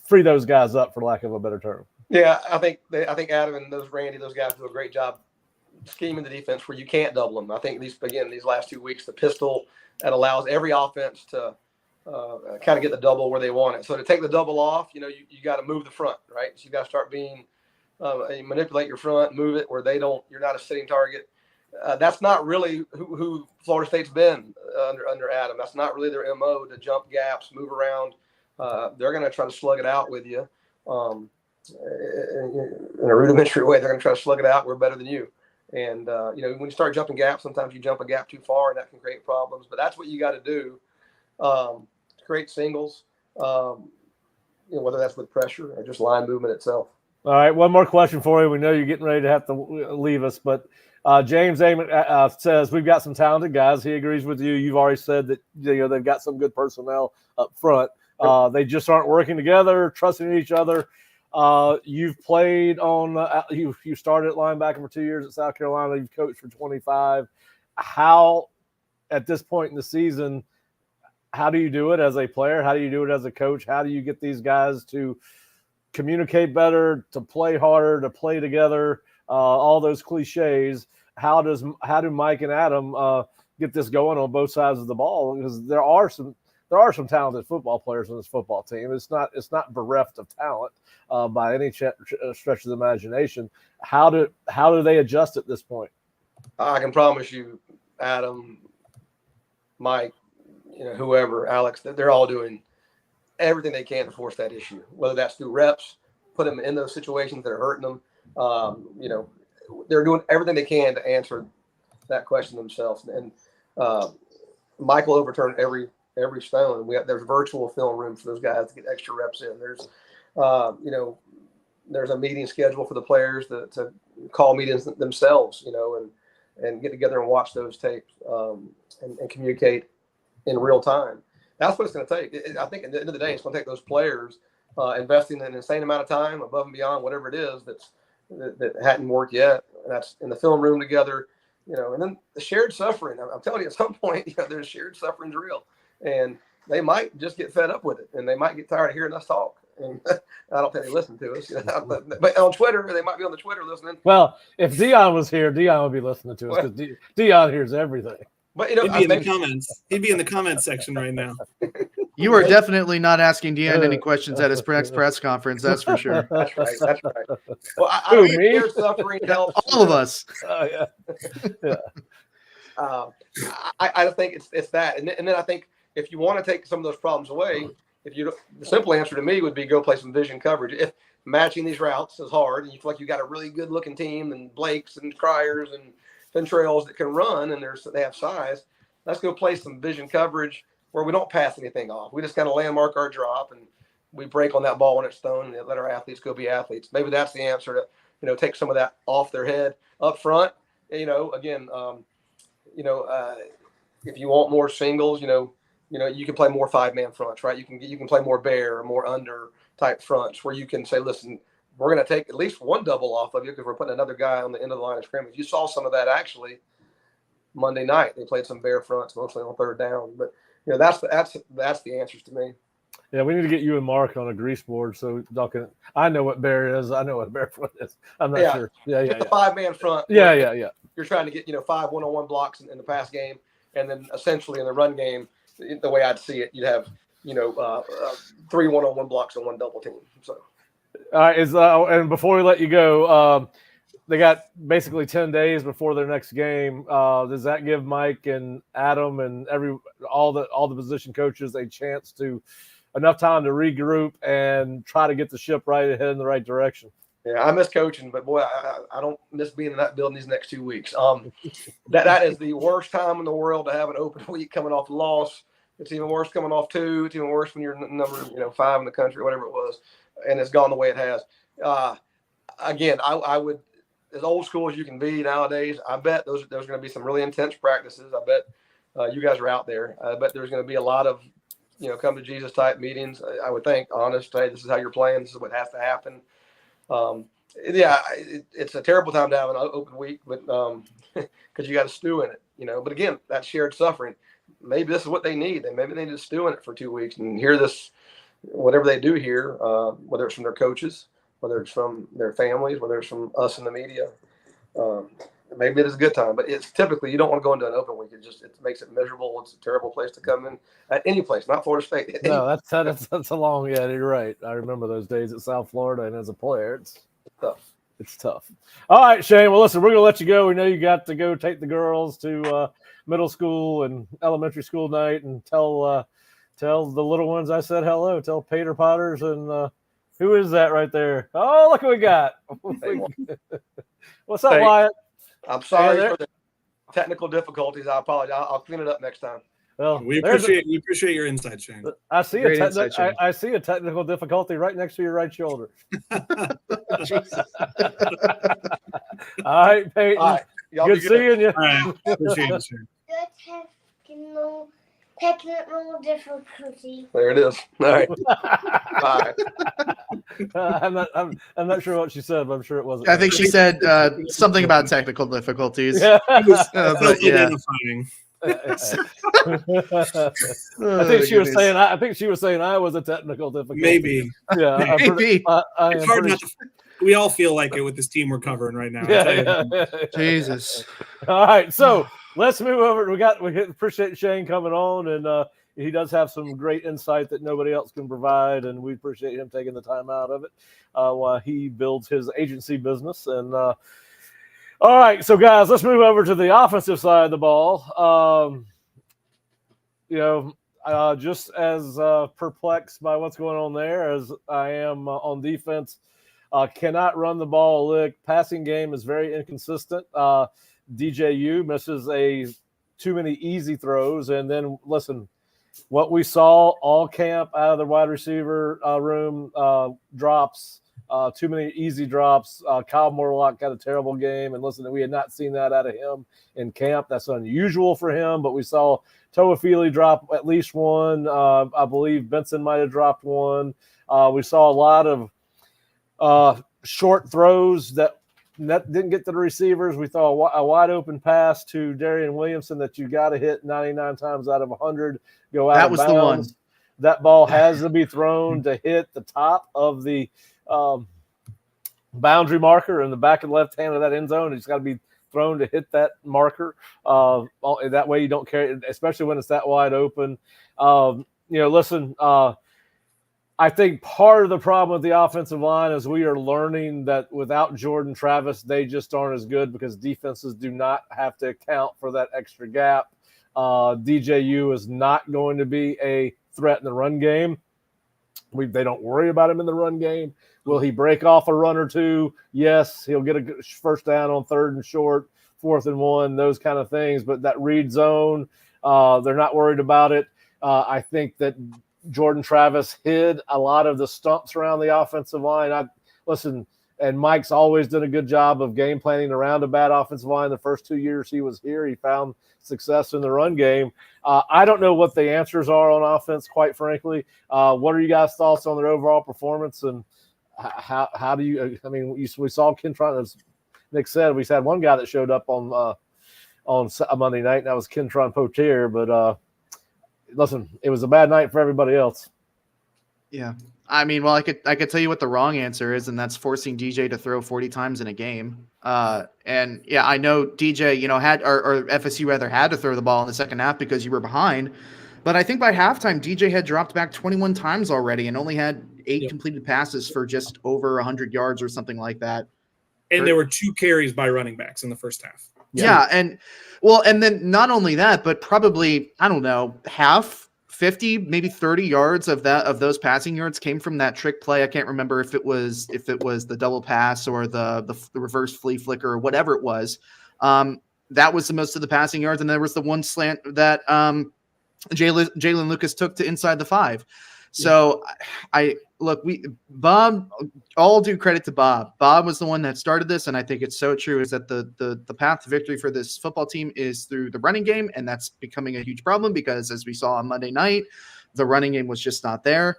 free those guys up, for lack of a better term. Yeah, I think Adam and Randy, those guys do a great job scheming the defense where you can't double them. I think these last 2 weeks, the pistol that allows every offense to kind of get the double where they want it. So to take the double off, you got to move the front, right? So you got to start being manipulate your front, move it where you're not a sitting target. That's not really who Florida State's been under Adam. That's not really their MO, to jump gaps, move around. They're going to try to slug it out with you. In a rudimentary way, they're going to try to slug it out. We're better than you. And, when you start jumping gaps, sometimes you jump a gap too far, and that can create problems. But that's what you got to do to create singles, whether that's with pressure or just line movement itself. All right, one more question for you. We know you're getting ready to have to leave us, but James Amon says we've got some talented guys. He agrees with you. You've already said that they've got some good personnel up front. They just aren't working together, trusting each other. You've played on you started at linebacker for 2 years at South Carolina. You've coached for 25. How, at this point in the season, how do you do it as a player? How do you do it as a coach? How do you get these guys to communicate better, to play harder, to play together? All those cliches. How do Mike and Adam get this going on both sides of the ball? Because there are some talented football players on this football team. It's not bereft of talent by any stretch of the imagination. How do they adjust at this point? I can promise you, Adam, Mike, whoever, Alex, that they're all doing everything they can to force that issue, whether that's through reps, put them in those situations that are hurting them. They're doing everything they can to answer that question themselves. And Michael overturned every stone. There's virtual film rooms for those guys to get extra reps in. There's there's a meeting schedule for the players to call meetings themselves, and get together and watch those tapes and communicate in real time. That's what it's going to take. I think at the end of the day, it's going to take those players investing an insane amount of time above and beyond whatever it is that hadn't worked yet. And that's in the film room together, and then the shared suffering. I'm telling you, at some point, there's shared suffering's real, and they might just get fed up with it, and they might get tired of hearing us talk. And I don't think they listen to us, but on Twitter, they might be on the Twitter listening. Well, if Dion was here, Dion would be listening to us because Dion hears everything. But he'd be in the comments. He'd be in the comments section right now. You are definitely not asking Dion any questions at his next press conference. That's for sure. That's right. Well, I don't think shared suffering helps. All of us. Yeah. I think it's that, and then I think if you want to take some of those problems away, the simple answer to me would be go play some vision coverage. If matching these routes is hard, and you feel like you got a really good looking team and Blakes and Criers and Ventrells that can run and they have size, let's go play some vision coverage where we don't pass anything off. We just kind of landmark our drop and we break on that ball when it's thrown and let our athletes go be athletes. Maybe that's the answer to, take some of that off their head up front. Again, if you want more singles, you can play more 5-man fronts, right? You can play more bear or more under type fronts where you can say, listen, we're going to take at least one double off of you because we're putting another guy on the end of the line of scrimmage. You saw some of that actually Monday night. They played some bear fronts, mostly on third down. But that's the answers to me. Yeah, we need to get you and Mark on a grease board so y'all can. I know what bear is. I know what bear front is. I'm not sure. Yeah. The 5-man front. Yeah. You're trying to get 5 one-on-one blocks in the pass game, and then essentially in the run game, the way I'd see it, you'd have 3 one-on-one blocks and 1 double team. So. All right. And before we let you go, they got basically 10 days before their next game. Does that give Mike and Adam and all the position coaches a chance to enough time to regroup and try to get the ship right ahead in the right direction? Yeah, I miss coaching, but boy, I don't miss being in that building these next 2 weeks. That is the worst time in the world to have an open week coming off a loss. It's even worse coming off 2. It's even worse when you're number 5 in the country or whatever it was, and it's gone the way it has. Again, I would, as old school as you can be nowadays, I bet there's going to be some really intense practices. I bet you guys are out there. I bet there's going to be a lot of come to Jesus type meetings. I would think honest, hey, this is how you're playing. This is what has to happen. Yeah, it's a terrible time to have an open week, but because you got to stew in it, But again, that shared suffering. Maybe this is what they need. And maybe they need to stew in it for 2 weeks and hear this, whatever they do here, whether it's from their coaches, whether it's from their families, whether it's from us in the media. Maybe it is a good time, but it's typically you don't want to go into an open week. It makes it miserable. It's a terrible place to come in at any place, not Florida State. No, that's a long. Yeah, you're right. I remember those days at South Florida, and as a player, it's tough. It's tough. All right, Shane. Well, listen, we're going to let you go. We know you got to go take the girls to middle school and elementary school night, and tell the little ones I said hello. Tell Pater Potters and who is that right there? Oh, look what we got. What's up, Wyatt? I'm sorry for the technical difficulties. I apologize. I'll clean it up next time. Well, we appreciate your insight, Shane. I see I see a technical difficulty right next to your right shoulder. Jesus. All right, Peyton. All right. Good seeing you. All right. Appreciate it, Shane. Technical difficulty. There it is. All right. Bye. I'm not sure what she said, but I'm sure it wasn't. I think she said something about technical difficulties. Yeah. But yeah. I think she was saying. I think she was saying I was a technical difficulty. Maybe. Yeah. Maybe. It's hard not to. We all feel like it with this team we're covering right now. Yeah. Jesus. All right, so let's move over. We appreciate Shane coming on, and he does have some great insight that nobody else can provide, and we appreciate him taking the time out of it while he builds his agency business. And all right, so guys, let's move over to the offensive side of the ball. Just as perplexed by what's going on there as I am on defense. Cannot run the ball a lick. Passing game is very inconsistent. DJU misses too many easy throws. And then, listen, what we saw all camp out of the wide receiver room, drops, too many easy drops. Kyle Morlock got a terrible game. And listen, we had not seen that out of him in camp. That's unusual for him. But we saw Toafili drop at least one. I believe Benson might have dropped one. We saw a lot of short throws that didn't get to the receivers. We saw a wide open pass to Darian Williamson that you got to hit 99 times out of 100. Go out that of was bounds. The one. That ball has to be thrown to hit the top of the boundary marker in the back of the left hand of that end zone. It's got to be thrown to hit that marker. That way you don't carry it, especially when it's that wide open. Listen. I think part of the problem with the offensive line is we are learning that without Jordan Travis, they just aren't as good because defenses do not have to account for that extra gap. DJU is not going to be a threat in the run game. They don't worry about him in the run game. Will he break off a run or two? Yes, he'll get a first down on 3rd and short, 4th and 1, those kind of things. But that read zone, they're not worried about it. I think that Jordan Travis hid a lot of the stumps around the offensive line. And Mike's always done a good job of game planning around a bad offensive line. The first 2 years he was here, he found success in the run game. I don't know what the answers are on offense, quite frankly. What are you guys' thoughts on their overall performance, and how do you? I mean, we saw Kentron, as Nick said, we had one guy that showed up on Monday night, and that was Kentron Potier, but. Listen, it was a bad night for everybody else. Yeah. I mean, well, I could tell you what the wrong answer is, and that's forcing DJ to throw 40 times in a game. And yeah, I know DJ, had or FSU rather had to throw the ball in the second half because you were behind. But I think by halftime, DJ had dropped back 21 times already and only had 8 completed passes for just over 100 yards or something like that. And there were 2 carries by running backs in the first half. Yeah. And then not only that, but probably, I don't know, half, 50, maybe 30 yards of those passing yards came from that trick play. I can't remember if it was the double pass or the reverse flea flicker or whatever it was. That was the most of the passing yards. And there was the one slant that Jalen Lucas took to inside the 5. So Bob, all due credit to Bob. Bob was the one that started this, and I think it's so true, is that the path to victory for this football team is through the running game, and that's becoming a huge problem because, as we saw on Monday night, the running game was just not there.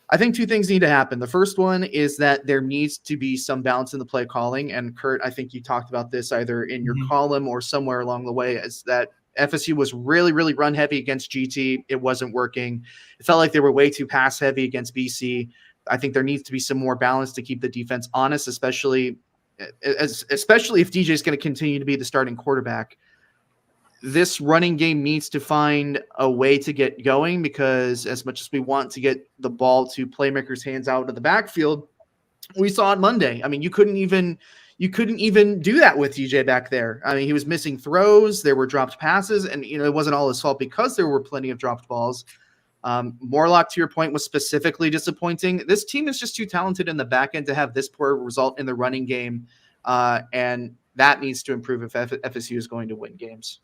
I think two things need to happen. The first one is that there needs to be some balance in the play calling. And Curt, I think you talked about this either in your column or somewhere along the way, is that FSU was really, really run heavy against GT. It wasn't working. It felt like they were way too pass heavy against BC. I think there needs to be some more balance to keep the defense honest, especially if DJ is going to continue to be the starting quarterback. This running game needs to find a way to get going, because as much as we want to get the ball to playmakers' hands out of the backfield, we saw on Monday. I mean, you couldn't even do that with DJ back there. I mean, he was missing throws. There were dropped passes, and it wasn't all his fault because there were plenty of dropped balls. Morlock, to your point, was specifically disappointing. This team is just too talented in the back end to have this poor result in the running game, and that needs to improve if FSU is going to win games.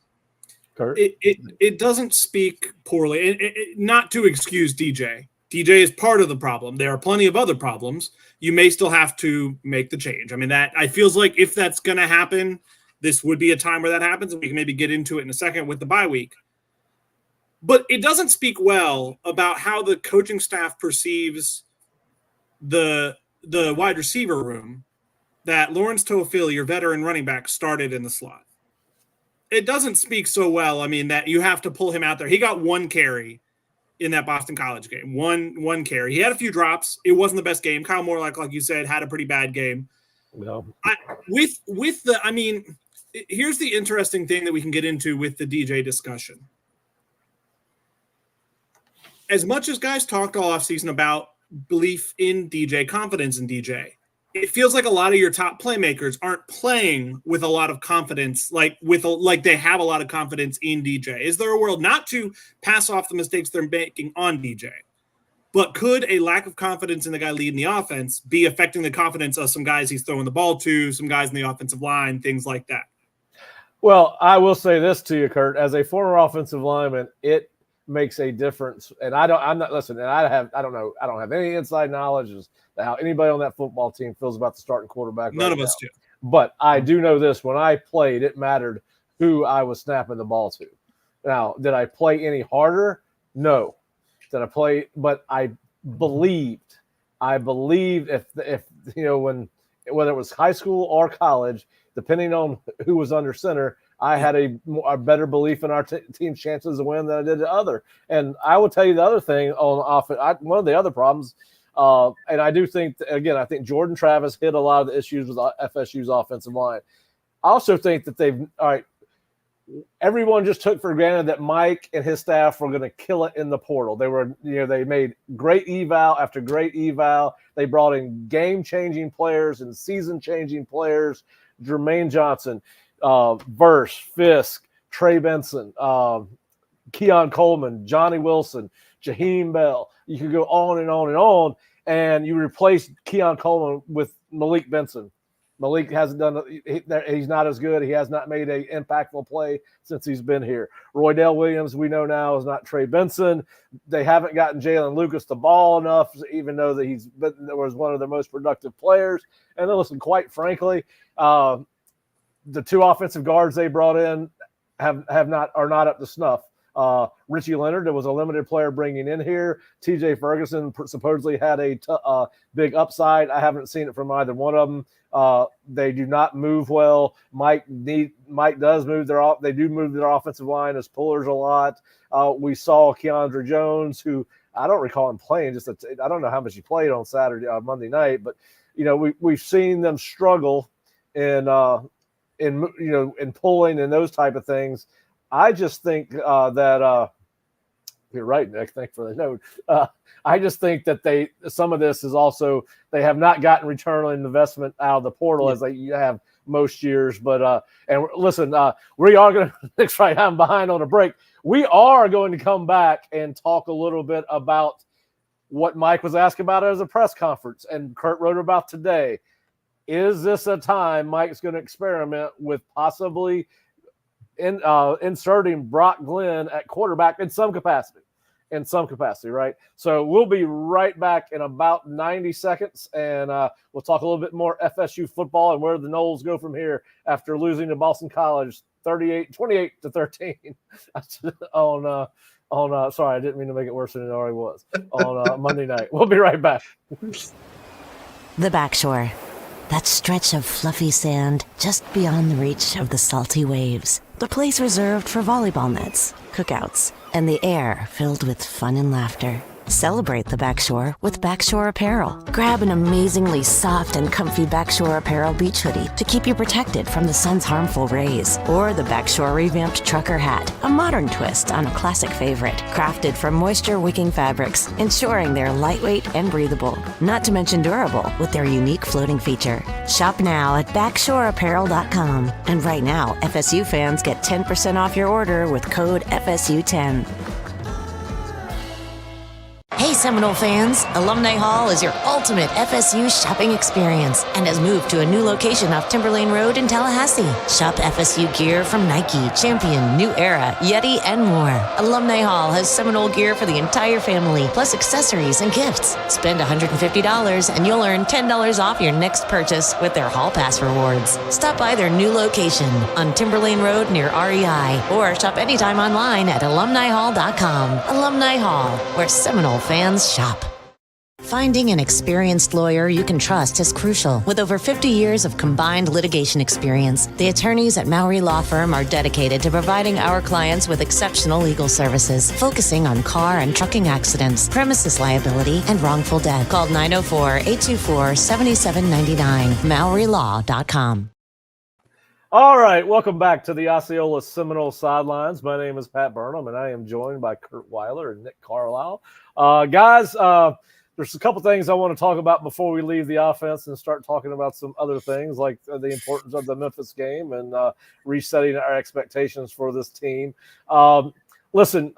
It doesn't speak poorly. Not to excuse DJ. DJ is part of the problem. There are plenty of other problems. You may still have to make the change. I mean, that I feels like if that's going to happen, this would be a time where that happens, and we can maybe get into it in a second with the bye week. But it doesn't speak well about how the coaching staff perceives the wide receiver room that Lawrence Toafili, your veteran running back, started in the slot. It doesn't speak so well. I mean, that you have to pull him out there. He got one carry in that Boston College game. One carry. He had a few drops. It wasn't the best game. Kyle Morlock, like you said, had a pretty bad game. No. Here's the interesting thing that we can get into with the DJ discussion. As much as guys talked all offseason about belief in DJ, confidence in DJ, it feels like a lot of your top playmakers aren't playing with a lot of confidence, like they have a lot of confidence in DJ. Is there a world, not to pass off the mistakes they're making on DJ, but could a lack of confidence in the guy leading the offense be affecting the confidence of some guys he's throwing the ball to, some guys in the offensive line, things like that? Well, I will say this to you, Curt, as a former offensive lineman, it makes a difference. And I don't have any inside knowledge as to how anybody on that football team feels about the starting quarterback. None of us do. But I do know this: when I played, it mattered who I was snapping the ball to. Now, did I play any harder? No. Did I play? But I believed if whether it was high school or college, depending on who was under center, I had a better belief in our team's chances of winning than I did the other. And I will tell you the other thing on offense. One of the other problems, and I do think, I think Jordan Travis hit a lot of the issues with FSU's offensive line. I also think that everyone just took for granted that Mike and his staff were going to kill it in the portal. They made great eval after great eval. They brought in game-changing players and season-changing players. Jermaine Johnson, Verse, Fisk, Trey Benson, Keon Coleman, Johnny Wilson, Jaheim Bell. You could go on and on and on, and you replace Keon Coleman with Malik Benson. Malik hasn't done – he's not as good. He has not made an impactful play since he's been here. Roydell Williams, we know now, is not Trey Benson. They haven't gotten Jalen Lucas the ball enough, even though that was one of their most productive players. And then listen, quite frankly, the two offensive guards they brought in are not up to snuff. Richie Leonard, there was a limited player bringing in here. TJ Ferguson supposedly had a big upside. I haven't seen it from either one of them. They do not move well. Mike does move they do move their offensive line as pullers a lot. We saw Keandre Jones, who I don't recall him playing. I don't know how much he played on Monday night, but we've seen them struggle in pulling and those type of things. I just think that you're right, Nick. Thanks for the note. I just think that some of this is also they have not gotten return on investment out of the portal as you have most years. But and listen, we are going to Nick's right. I'm behind on a break. We are going to come back and talk a little bit about what Mike was asking about as a press conference, and Curt wrote about today. Is this a time Mike's going to experiment with possibly inserting Brock Glenn at quarterback in some capacity, right? So we'll be right back in about 90 seconds, and we'll talk a little bit more FSU football and where the Noles go from here after losing to Boston College 28-13 on on sorry, I didn't mean to make it worse than it already was on Monday night. We'll be right back. The Backshore. That stretch of fluffy sand just beyond the reach of the salty waves. The place reserved for volleyball nets, cookouts, and the air filled with fun and laughter. Celebrate the Backshore with Backshore Apparel. Grab an amazingly soft and comfy Backshore Apparel beach hoodie to keep you protected from the sun's harmful rays. Or the Backshore revamped trucker hat, a modern twist on a classic favorite. Crafted from moisture-wicking fabrics, ensuring they're lightweight and breathable. Not to mention durable with their unique floating feature. Shop now at BackshoreApparel.com. And right now, FSU fans get 10% off your order with code FSU10. Hey Seminole fans, Alumni Hall is your ultimate FSU shopping experience and has moved to a new location off Timberlane Road in Tallahassee. Shop FSU gear from Nike, Champion, New Era, Yeti, and more. Alumni Hall has Seminole gear for the entire family, plus accessories and gifts. Spend $150 and you'll earn $10 off your next purchase with their Hall Pass rewards. Stop by their new location on Timberlane Road near REI or shop anytime online at alumnihall.com. Alumni Hall, where Seminole fans shop. Finding an experienced lawyer you can trust is crucial. With over 50 years of combined litigation experience, the attorneys at Mowry Law Firm are dedicated to providing our clients with exceptional legal services, focusing on car and trucking accidents, premises liability, and wrongful death. Call 904-824-7799, MowryLaw.com. All right, welcome back to the Osceola Seminoles Sidelines. My name is Pat Burnham, and I am joined by Curt Weiler and Nick Carlisle. Guys, there's a couple things I want to talk about before we leave the offense and start talking about some other things like the importance of the Memphis game and resetting our expectations for this team. Listen,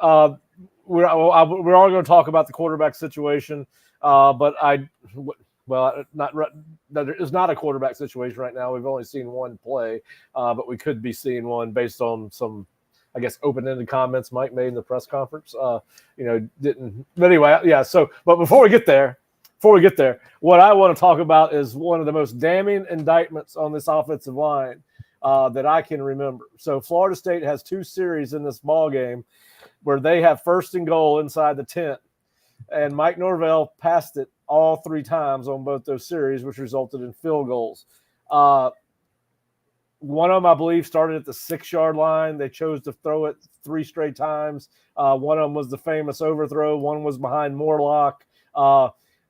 we're all going to talk about the quarterback situation, but it's not a quarterback situation right now. We've only seen one play, but we could be seeing one based on some, I guess, open-ended comments Mike made in the press conference. Didn't. But anyway, yeah. So, but before we get there, what I want to talk about is one of the most damning indictments on this offensive line that I can remember. So, Florida State has two series in this ball game where they have first and goal inside the 10, and Mike Norvell passed it all three times on both those series, which resulted in field goals. One of them, I believe, started at the 6-yard line. They chose to throw it three straight times. One of them was the famous overthrow. One was behind Morlock.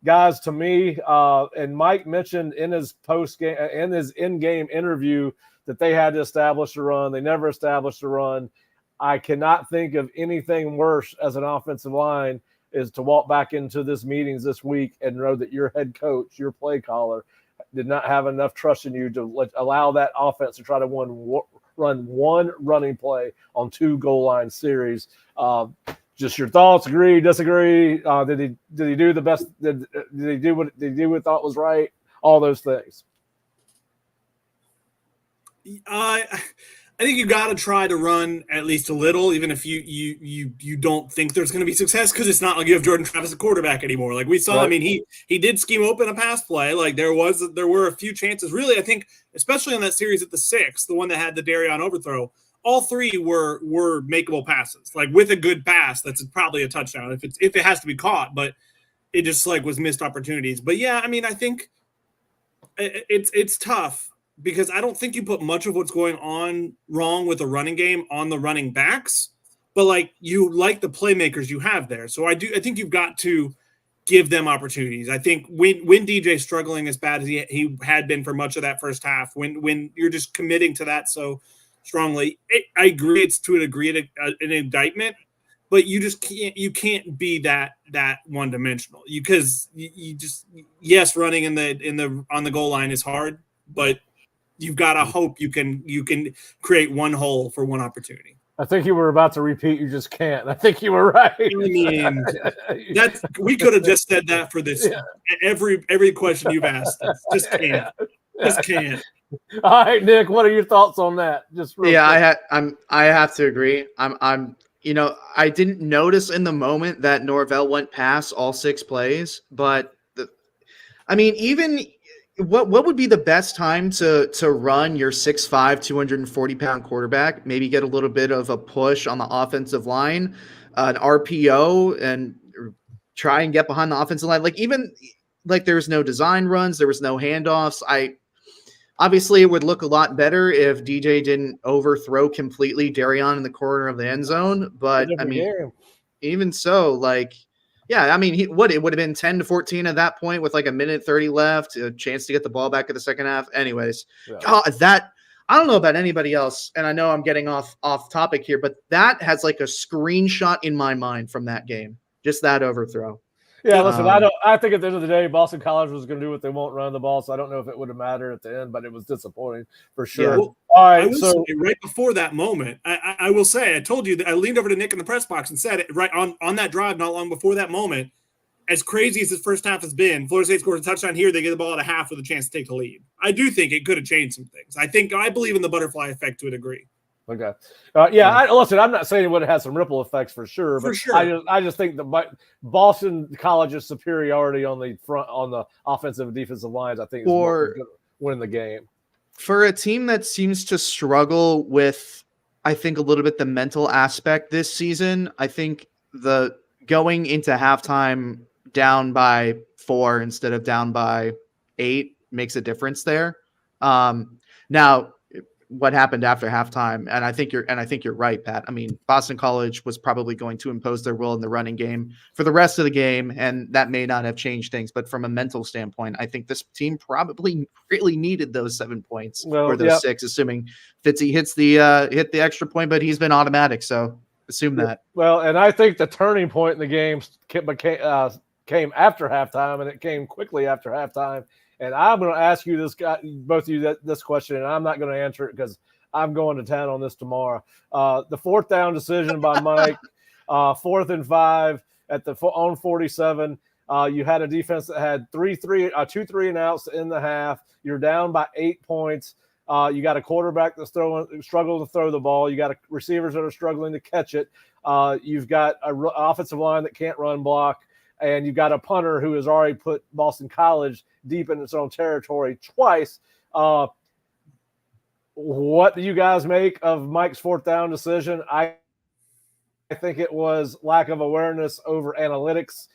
Guys, to me, and Mike mentioned in his post-game, in his in-game interview, that they had to establish a run. They never established a run. I cannot think of anything worse as an offensive line is to walk back into this meetings this week and know that your head coach, your play caller, did not have enough trust in you to allow that offense to try to run one running play on two goal line series. Just your thoughts, agree, disagree? Did he do the best? Did he do what he thought was right? All those things. I think you got to try to run at least a little, even if you don't think there's going to be success, because it's not like you have Jordan Travis a quarterback anymore. Like we saw, right. I mean, he did scheme open a pass play. Like there were a few chances. Really, I think, especially in that series at the 6, the one that had the Darion overthrow, all three were makeable passes. Like with a good pass, that's probably a touchdown if it has to be caught. But it just was missed opportunities. But yeah, I mean, I think it's tough, because I don't think you put much of what's going on wrong with the running game on the running backs, but you like the playmakers you have there. So I think you've got to give them opportunities. I think when DJ's struggling as bad as he had been for much of that first half, when you're just committing to that so strongly, I agree it's to a degree an indictment, but you can't be that one dimensional, because you just, yes, running on the goal line is hard, but you've got to hope you can create one hole for one opportunity. I think you were about to repeat. You just can't. I think you were right. I mean, we could have just said that for this. Yeah. Every question you've asked, just can't. Just can't. All right, Nick. What are your thoughts on that? Just quick. I have to agree. I didn't notice in the moment that Norvell went past all 6 plays, but even. What would be the best time to run your 6'5", 240-pound quarterback? Maybe get a little bit of a push on the offensive line. an RPO and try and get behind the offensive line. Like even like there was no design runs, there was no handoffs. Obviously it would look a lot better if DJ didn't overthrow completely Darion in the corner of the end zone. But I mean, even so, like, yeah, I mean, it would have been 10-14 at that point with like a minute 30 left, a chance to get the ball back in the second half. Anyways, God, that I don't know about anybody else, and I know I'm getting off topic here, but that has like a screenshot in my mind from that game. Just that overthrow. Yeah, listen, I think at the end of the day, Boston College was going to do what they want, run the ball. So I don't know if it would have mattered at the end, but it was disappointing for sure. Yeah. Well, all right, so right before that moment, I will say, I told you that I leaned over to Nick in the press box and said it right on that drive, not long before that moment. As crazy as this first half has been, Florida State scores a touchdown here. They get the ball at a half with a chance to take the lead. I do think it could have changed some things. I believe in the butterfly effect to a degree. Okay. Listen, I'm not saying it would have had some ripple effects for sure, but I just think the Boston College's superiority on the offensive and defensive lines, I think, is going to win the game. For a team that seems to struggle with, I think, a little bit the mental aspect this season, I think the going into halftime down by 4 instead of down by 8 makes a difference there. Now, what happened after halftime, and I think you're right, Pat. I mean, Boston College was probably going to impose their will in the running game for the rest of the game, and that may not have changed things. But from a mental standpoint, I think this team probably really needed those 7 points or those 6, assuming Fitzy hits hit the extra point, but he's been automatic, so assume that. Well, and I think the turning point in the game came after halftime, and it came quickly after halftime. And I'm going to ask you both of you this question, and I'm not going to answer it because I'm going to town on this tomorrow. The fourth down decision by Mike, 4th and 5 at the on 47. You had a defense that had 2 3 and outs in the half. You're down by 8 points. You got a quarterback that's struggling to throw the ball. You got receivers that are struggling to catch it. You've got an offensive line that can't run block. And you've got a punter who has already put Boston College deep in its own territory twice. What do you guys make of Mike's 4th down decision? I think it was lack of awareness over analytics.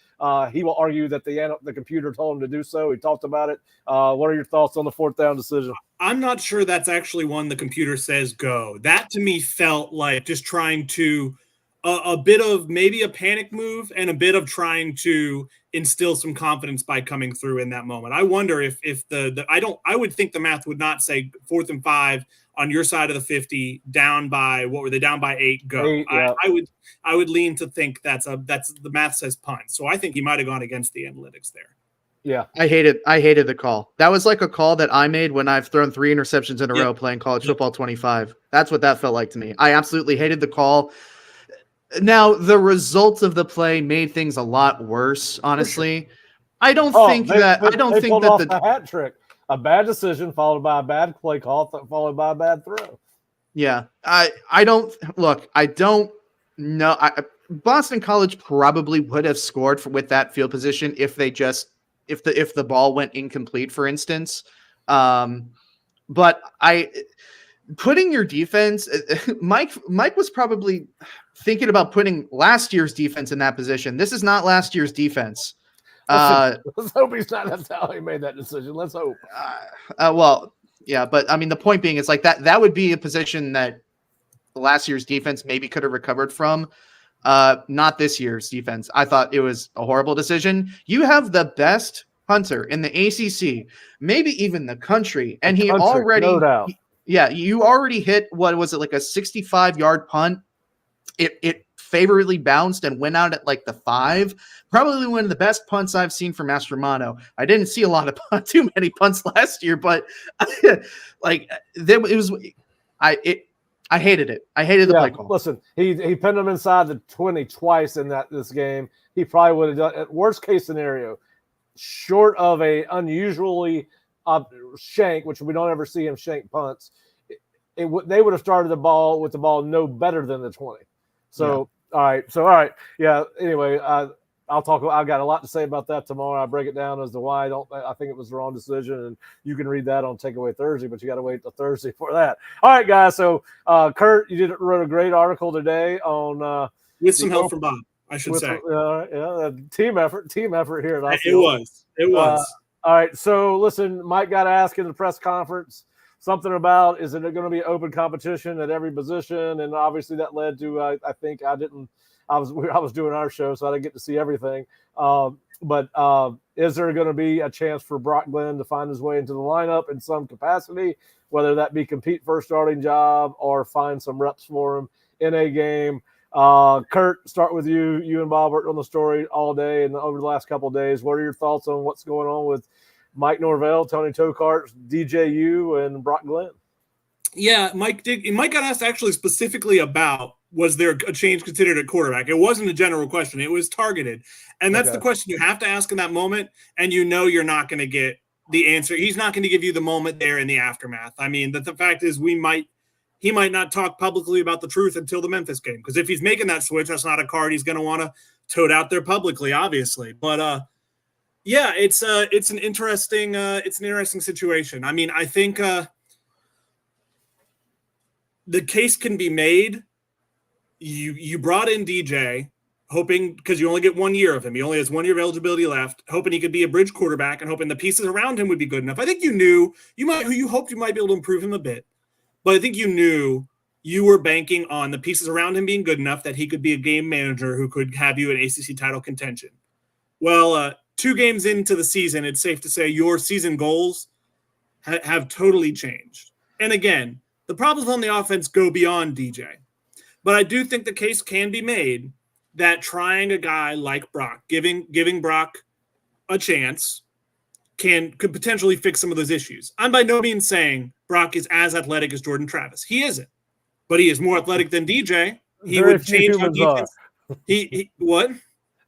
He will argue that the computer told him to do so. He talked about it. What are your thoughts on the 4th down decision? I'm not sure that's actually one the computer says go. That to me felt like just trying to a bit of maybe a panic move and a bit of trying to instill some confidence by coming through in that moment. I wonder if I would think the math would not say 4th and 5 on your side of the 50 down by, what were they, down by 8, go. 8, yeah. I would lean to think that's the math says punt. So I think he might've gone against the analytics there. Yeah. I hated the call. That was like a call that I made when I've thrown 3 interceptions in a row playing college football 25. That's what that felt like to me. I absolutely hated the call. Now, the results of the play made things a lot worse, honestly. I don't think that the hat trick. A bad decision followed by a bad play call followed by a bad throw. Yeah. I don't know. Boston College probably would have scored with that field position if the ball went incomplete, for instance. But putting your defense, Mike was probably thinking about putting last year's defense in that position. This is not last year's defense. Let's hope he's not. That's how he made that decision. Let's hope. Well, yeah, but I mean, the point being, it's like that would be a position that last year's defense maybe could have recovered from. Not this year's defense. I thought it was a horrible decision. You have the best punter in the ACC, maybe even the country, and he already, no doubt. You already hit, what was it, like a 65-yard punt? It favorably bounced and went out at like the 5. Probably one of the best punts I've seen from Mastromanno. I didn't see a lot of too many punts last year, but like I hated it. I hated the play call. Listen, he pinned him inside the 20 twice in this game. He probably would have done, at worst case scenario, short of a unusually shank, which we don't ever see him shank punts. They would have started the ball with the ball no better than the 20. So, all right. Yeah. Anyway, I've got a lot to say about that tomorrow. I'll break it down as to why I think it was the wrong decision, and you can read that on Takeaway Thursday, but you got to wait till Thursday for that. All right, guys. So, Curt, you wrote a great article today on with some help from Bob, I should say. Team effort here. It was. All right. So listen, Mike got asked in the press conference something about, is it going to be open competition at every position? And obviously that led to, I was doing our show, so I didn't get to see everything. But is there going to be a chance for Brock Glenn to find his way into the lineup in some capacity, whether that be compete for a starting job or find some reps for him in a game? Curt, start with you. You and Bob worked on the story all day and over the last couple of days. What are your thoughts on what's going on with Mike Norvell, Tony Tokart, DJU, and Brock Glenn? Yeah, Mike got asked actually specifically about, was there a change considered at quarterback? It wasn't a general question. It was targeted. And that's the question you have to ask in that moment. And you're not going to get the answer. He's not going to give you the moment there in the aftermath. I mean, the fact is he might not talk publicly about the truth until the Memphis game. Because if he's making that switch, that's not a card he's going to want to tote out there publicly, obviously. But yeah, it's an interesting situation. I mean, I think the case can be made. You brought in DJ, hoping, because you only get 1 year of him. He only has 1 year of eligibility left, hoping he could be a bridge quarterback and hoping the pieces around him would be good enough. I think you hoped you might be able to improve him a bit, but I think you knew you were banking on the pieces around him being good enough that he could be a game manager who could have you in ACC title contention. Well, 2 games into the season, it's safe to say your season goals have totally changed. And again, the problems on the offense go beyond DJ. But I do think the case can be made that trying a guy like Brock, giving Brock a chance, could potentially fix some of those issues. I'm by no means saying Brock is as athletic as Jordan Travis. He isn't. But he is more athletic than DJ. He would change how defense. What?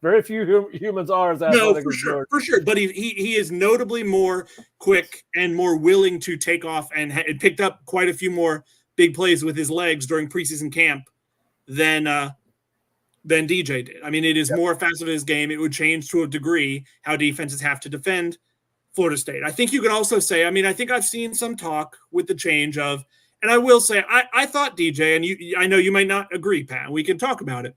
Very few humans are as athletic as Jordan. For sure. But he is notably more quick and more willing to take off and picked up quite a few more big plays with his legs during preseason camp than DJ did. I mean, it is more facet of his game. It would change to a degree how defenses have to defend Florida State. I think you could also say, I mean, I think I've seen some talk with the change of, and I will say, I thought DJ, and I know you might not agree, Pat, we can talk about it.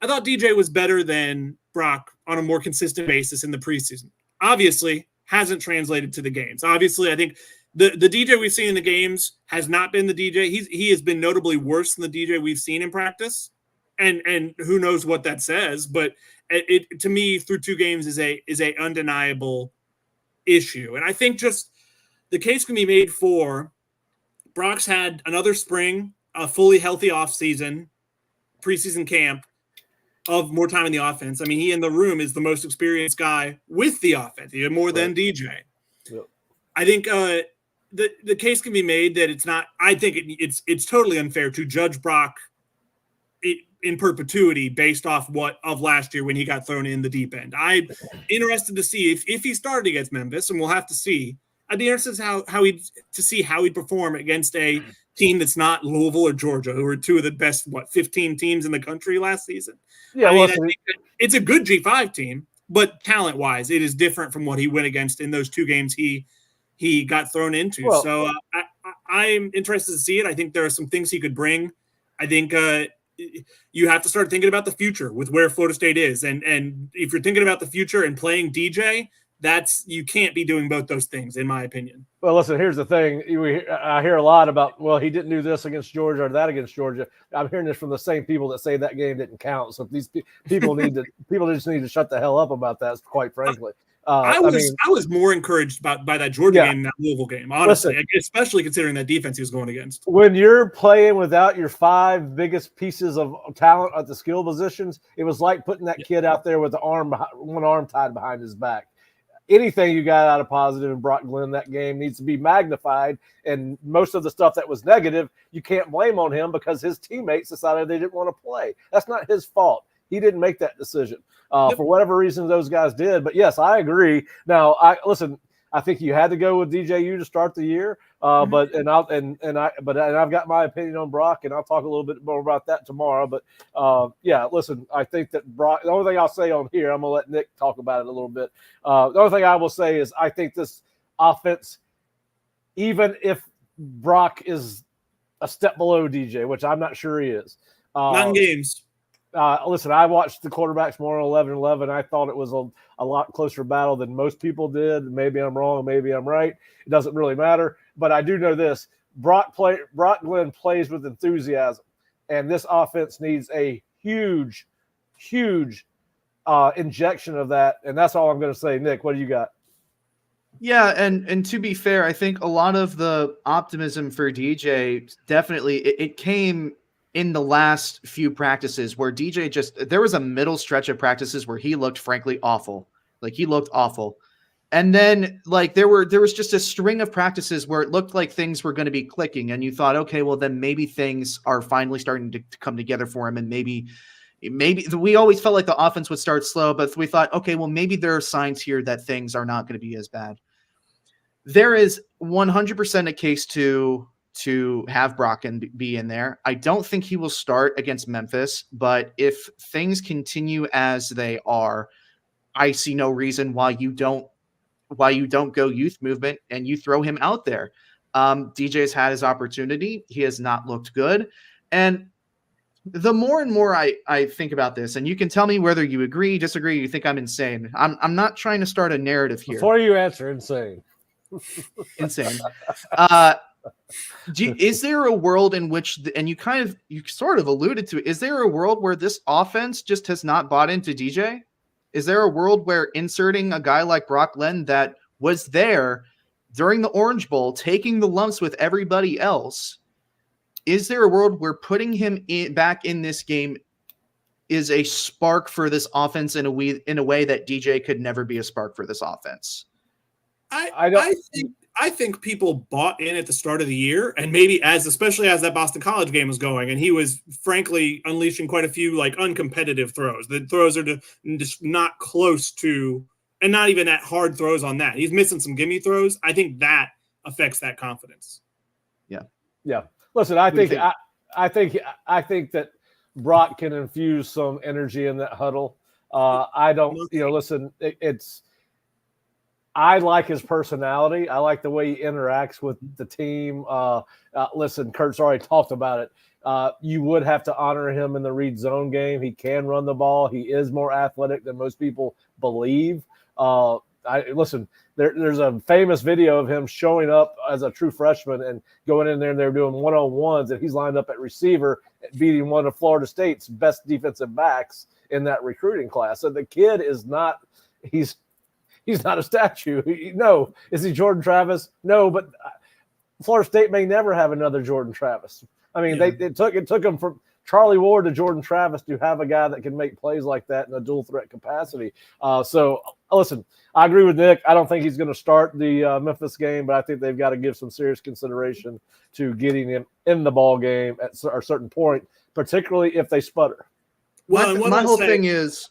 I thought DJ was better than Brock on a more consistent basis in the preseason. Obviously, hasn't translated to the games. Obviously, I think the DJ we've seen in the games has not been the DJ. He has been notably worse than the DJ we've seen in practice, and who knows what that says. But it to me, through 2 games, is a undeniable issue. And I think just the case can be made for Brock's had another spring, a fully healthy offseason, preseason camp, of more time in the offense. I mean, he in the room is the most experienced guy with the offense, even more than DJ. Yep. I think the case can be made that it's not. I think it's totally unfair to judge Brock in perpetuity based off of last year when he got thrown in the deep end. I'm interested to see if he started against Memphis, and we'll have to see. I'd be interested to see how he'd perform against a team that's not Louisville or Georgia, who were 2 of the best 15 teams in the country last season. Yeah, I think it's a good G5 team, but talent-wise, it is different from what he went against in those 2 games he got thrown into. Well, so I'm interested to see it. I think there are some things he could bring. I think you have to start thinking about the future with where Florida State is, and if you're thinking about the future and playing DJ, you can't be doing both those things, in my opinion. Well, listen, here's the thing. I hear a lot about, well, he didn't do this against Georgia or that against Georgia. I'm hearing this from the same people that say that game didn't count. So these people just need to shut the hell up about that, quite frankly. I was more encouraged by that Georgia game than that Louisville game, honestly, especially considering that defense he was going against. When you're playing without your 5 biggest pieces of talent at the skill positions, it was like putting that kid out there with one arm tied behind his back. Anything you got out of positive in Brock Glenn that game needs to be magnified, and most of the stuff that was negative, you can't blame on him because his teammates decided they didn't want to play. That's not his fault. He didn't make that decision for whatever reason those guys did. But yes, I agree. Now, I think you had to go with DJU to start the year, but I've got my opinion on Brock, and I'll talk a little bit more about that tomorrow. But yeah, listen, I think that Brock. The only thing I'll say on here, I'm gonna let Nick talk about it a little bit. The only thing I will say is I think this offense, even if Brock is a step below DJ, which I'm not sure he is, not in games. Listen, I watched the quarterbacks more on 11-11. I thought it was a lot closer battle than most people did. Maybe I'm wrong. Maybe I'm right. It doesn't really matter. But I do know this. Brock Glenn plays with enthusiasm, and this offense needs a huge injection of that. And that's all I'm going to say. Nick, what do you got? Yeah, and to be fair, I think a lot of the optimism for DJ definitely it came in the last few practices where DJ there was a middle stretch of practices where he looked frankly awful. Like he looked awful. And then like there was just a string of practices where it looked like things were going to be clicking and you thought, okay, well then maybe things are finally starting to come together for him, and maybe we always felt like the offense would start slow, but we thought, okay, well maybe there are signs here that things are not going to be as bad. There is 100% a case to have Brocken be in there. I don't think he will start against Memphis, but if things continue as they are, I see no reason why you don't go youth movement and you throw him out there. DJ has had his opportunity. He has not looked good. And the more and more I think about this, and you can tell me whether you agree, disagree, you think I'm insane. I'm not trying to start a narrative here. Before you answer, insane. Insane. Is there a world in which, and you sort of alluded to it, is there a world where this offense just has not bought into DJ? Is there a world where inserting a guy like Brock Glenn that was there during the Orange Bowl, taking the lumps with everybody else, is there a world where putting him back in this game is a spark for this offense in a way that DJ could never be a spark for this offense? I think people bought in at the start of the year, and maybe especially as that Boston College game was going, and he was frankly unleashing quite a few like uncompetitive throws. The throws are just not close to, and not even that hard throws on that. He's missing some gimme throws. I think that affects that confidence. Yeah. Listen, I think that Brock can infuse some energy in that huddle. I don't, listen, I like his personality. I like the way he interacts with the team. Listen, Curt's already talked about it. You would have to honor him in the read zone game. He can run the ball. He is more athletic than most people believe. Listen, there's a famous video of him showing up as a true freshman and going in there and they're doing one-on-ones, and he's lined up at receiver, beating one of Florida State's best defensive backs in that recruiting class. So the kid is not – he's not a statue. No. Is he Jordan Travis? No, but Florida State may never have another Jordan Travis. I mean, it took him from Charlie Ward to Jordan Travis to have a guy that can make plays like that in a dual threat capacity. So listen, I agree with Nick. I don't think he's going to start the Memphis game, but I think they've got to give some serious consideration to getting him in the ball game at a certain point, particularly if they sputter. Well, my whole thing is,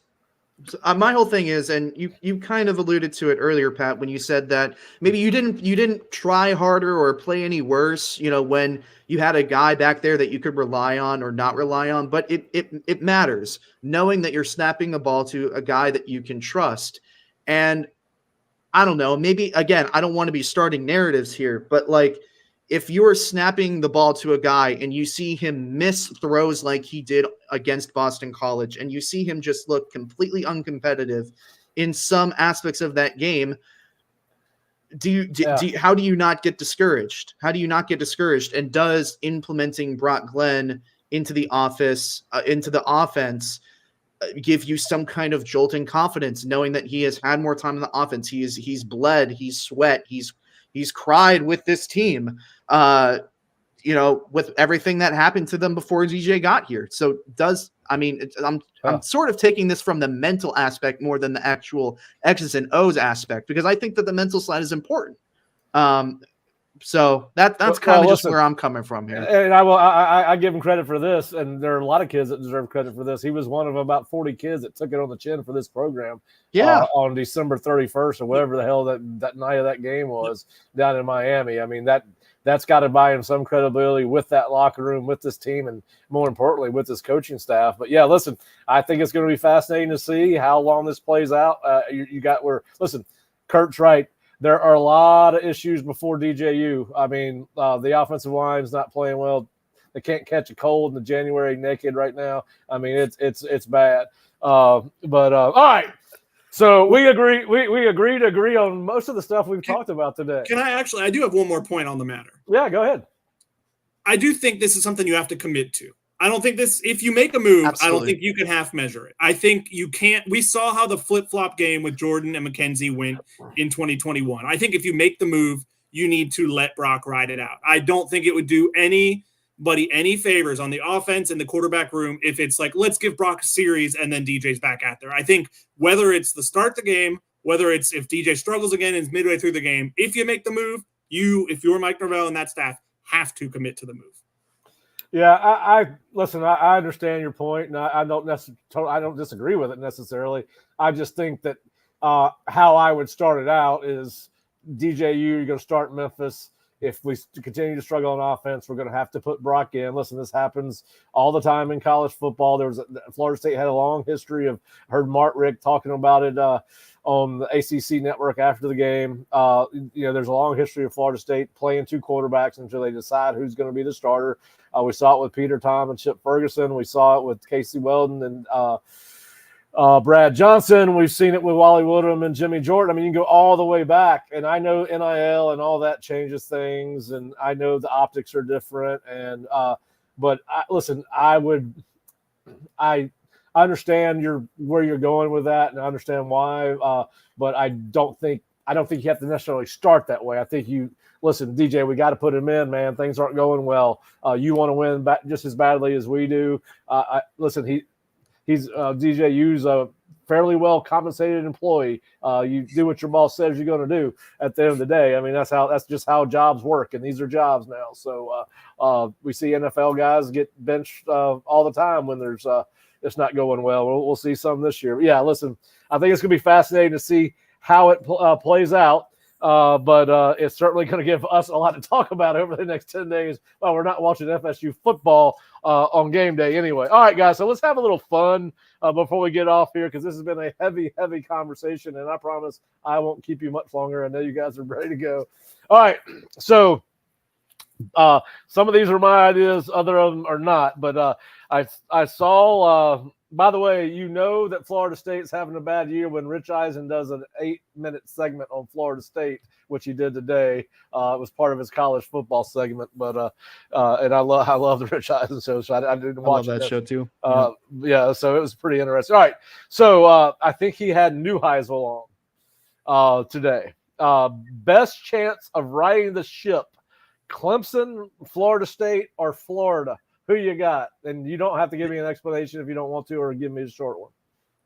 and you kind of alluded to it earlier, Pat, when you said that maybe you didn't try harder or play any worse, when you had a guy back there that you could rely on or not rely on. But it matters knowing that you're snapping the ball to a guy that you can trust. And I don't know, maybe again, I don't want to be starting narratives here, but like if you're snapping the ball to a guy and you see him miss throws like he did against Boston College, and you see him just look completely uncompetitive in some aspects of that game, how do you not get discouraged? How do you not get discouraged? And does implementing Brock Glenn into the offense give you some kind of jolting confidence, knowing that he has had more time in the offense? He's bled, he's sweat, he's cried with this team, with everything that happened to them before DJ got here. So I'm sort of taking this from the mental aspect more than the actual X's and O's aspect, because I think that the mental side is important. So that's kind of just where I'm coming from here. And I give him credit for this, and there are a lot of kids that deserve credit for this. He was one of about 40 kids that took it on the chin for this program. Yeah, on December 31st or whatever the hell that night of that game was down in Miami. I mean, that's got to buy him some credibility with that locker room, with this team, and more importantly, with this coaching staff. But yeah, listen, I think it's going to be fascinating to see how long this plays out. Listen, Curt's right. There are a lot of issues before DJU. I mean, the offensive line's not playing well. They can't catch a cold in the January naked right now. I mean, it's bad. All right. So we agree. We agree to agree on most of the stuff we've talked about today. I do have one more point on the matter. Yeah, go ahead. I do think this is something you have to commit to. I don't think if you make a move, Absolutely. I don't think you can half measure it. I think you can't. We saw how the flip-flop game with Jordan and McKenzie went in 2021. I think if you make the move, you need to let Brock ride it out. I don't think it would do anybody any favors on the offense and the quarterback room if it's like, let's give Brock a series and then DJ's back out there. I think whether it's the start the game, whether it's if DJ struggles again and is midway through the game, if you make the move, if you're Mike Norvell and that staff, have to commit to the move. Yeah, I listen. I understand your point, and I don't disagree with it necessarily. I just think that how I would start it out is DJU. You're going to start Memphis. If we continue to struggle on offense, we're going to have to put Brock in. Listen, this happens all the time in college football. Florida State had a long history of heard Mark Rick talking about it on the ACC network after the game. There's a long history of Florida State playing two quarterbacks until they decide who's going to be the starter. We saw it with Peter Tom and Chip Ferguson. We saw it with Casey Weldon and Brad Johnson. We've seen it with Wally Woodham and Jimmy Jordan. I mean, you can go all the way back. And I know NIL and all that changes things. And I know the optics are different. And but I understand where you're going with that, and I understand why. But I don't think you have to necessarily start that way. I think listen, DJ, we got to put him in, man. Things aren't going well. You want to win just as badly as we do. Listen, he's DJU's a fairly well compensated employee. You do what your boss says you're going to do at the end of the day. I mean, that's just how jobs work, and these are jobs now. So we see NFL guys get benched all the time when there's it's not going well. We'll see some this year. But yeah, listen, I think it's going to be fascinating to see how it plays out. But it's certainly going to give us a lot to talk about over the next 10 days. Well, we're not watching FSU football on game day anyway. All right, guys, so let's have a little fun before we get off here, because this has been a heavy, heavy conversation, and I promise I won't keep you much longer. I know you guys are ready to go. All right, so some of these are my ideas, other of them are not, but I saw by the way, you know that Florida State's having a bad year when Rich Eisen does an 8-minute segment on Florida State, which he did today. It was part of his college football segment, but and I love the Rich Eisen show, so I didn't watch that show too. Yeah, so it was pretty interesting. All right, so I think he had Neuheisel on today. Best chance of riding the ship: Clemson, Florida State, or Florida? Who you got? And you don't have to give me an explanation if you don't want to, or give me a short one.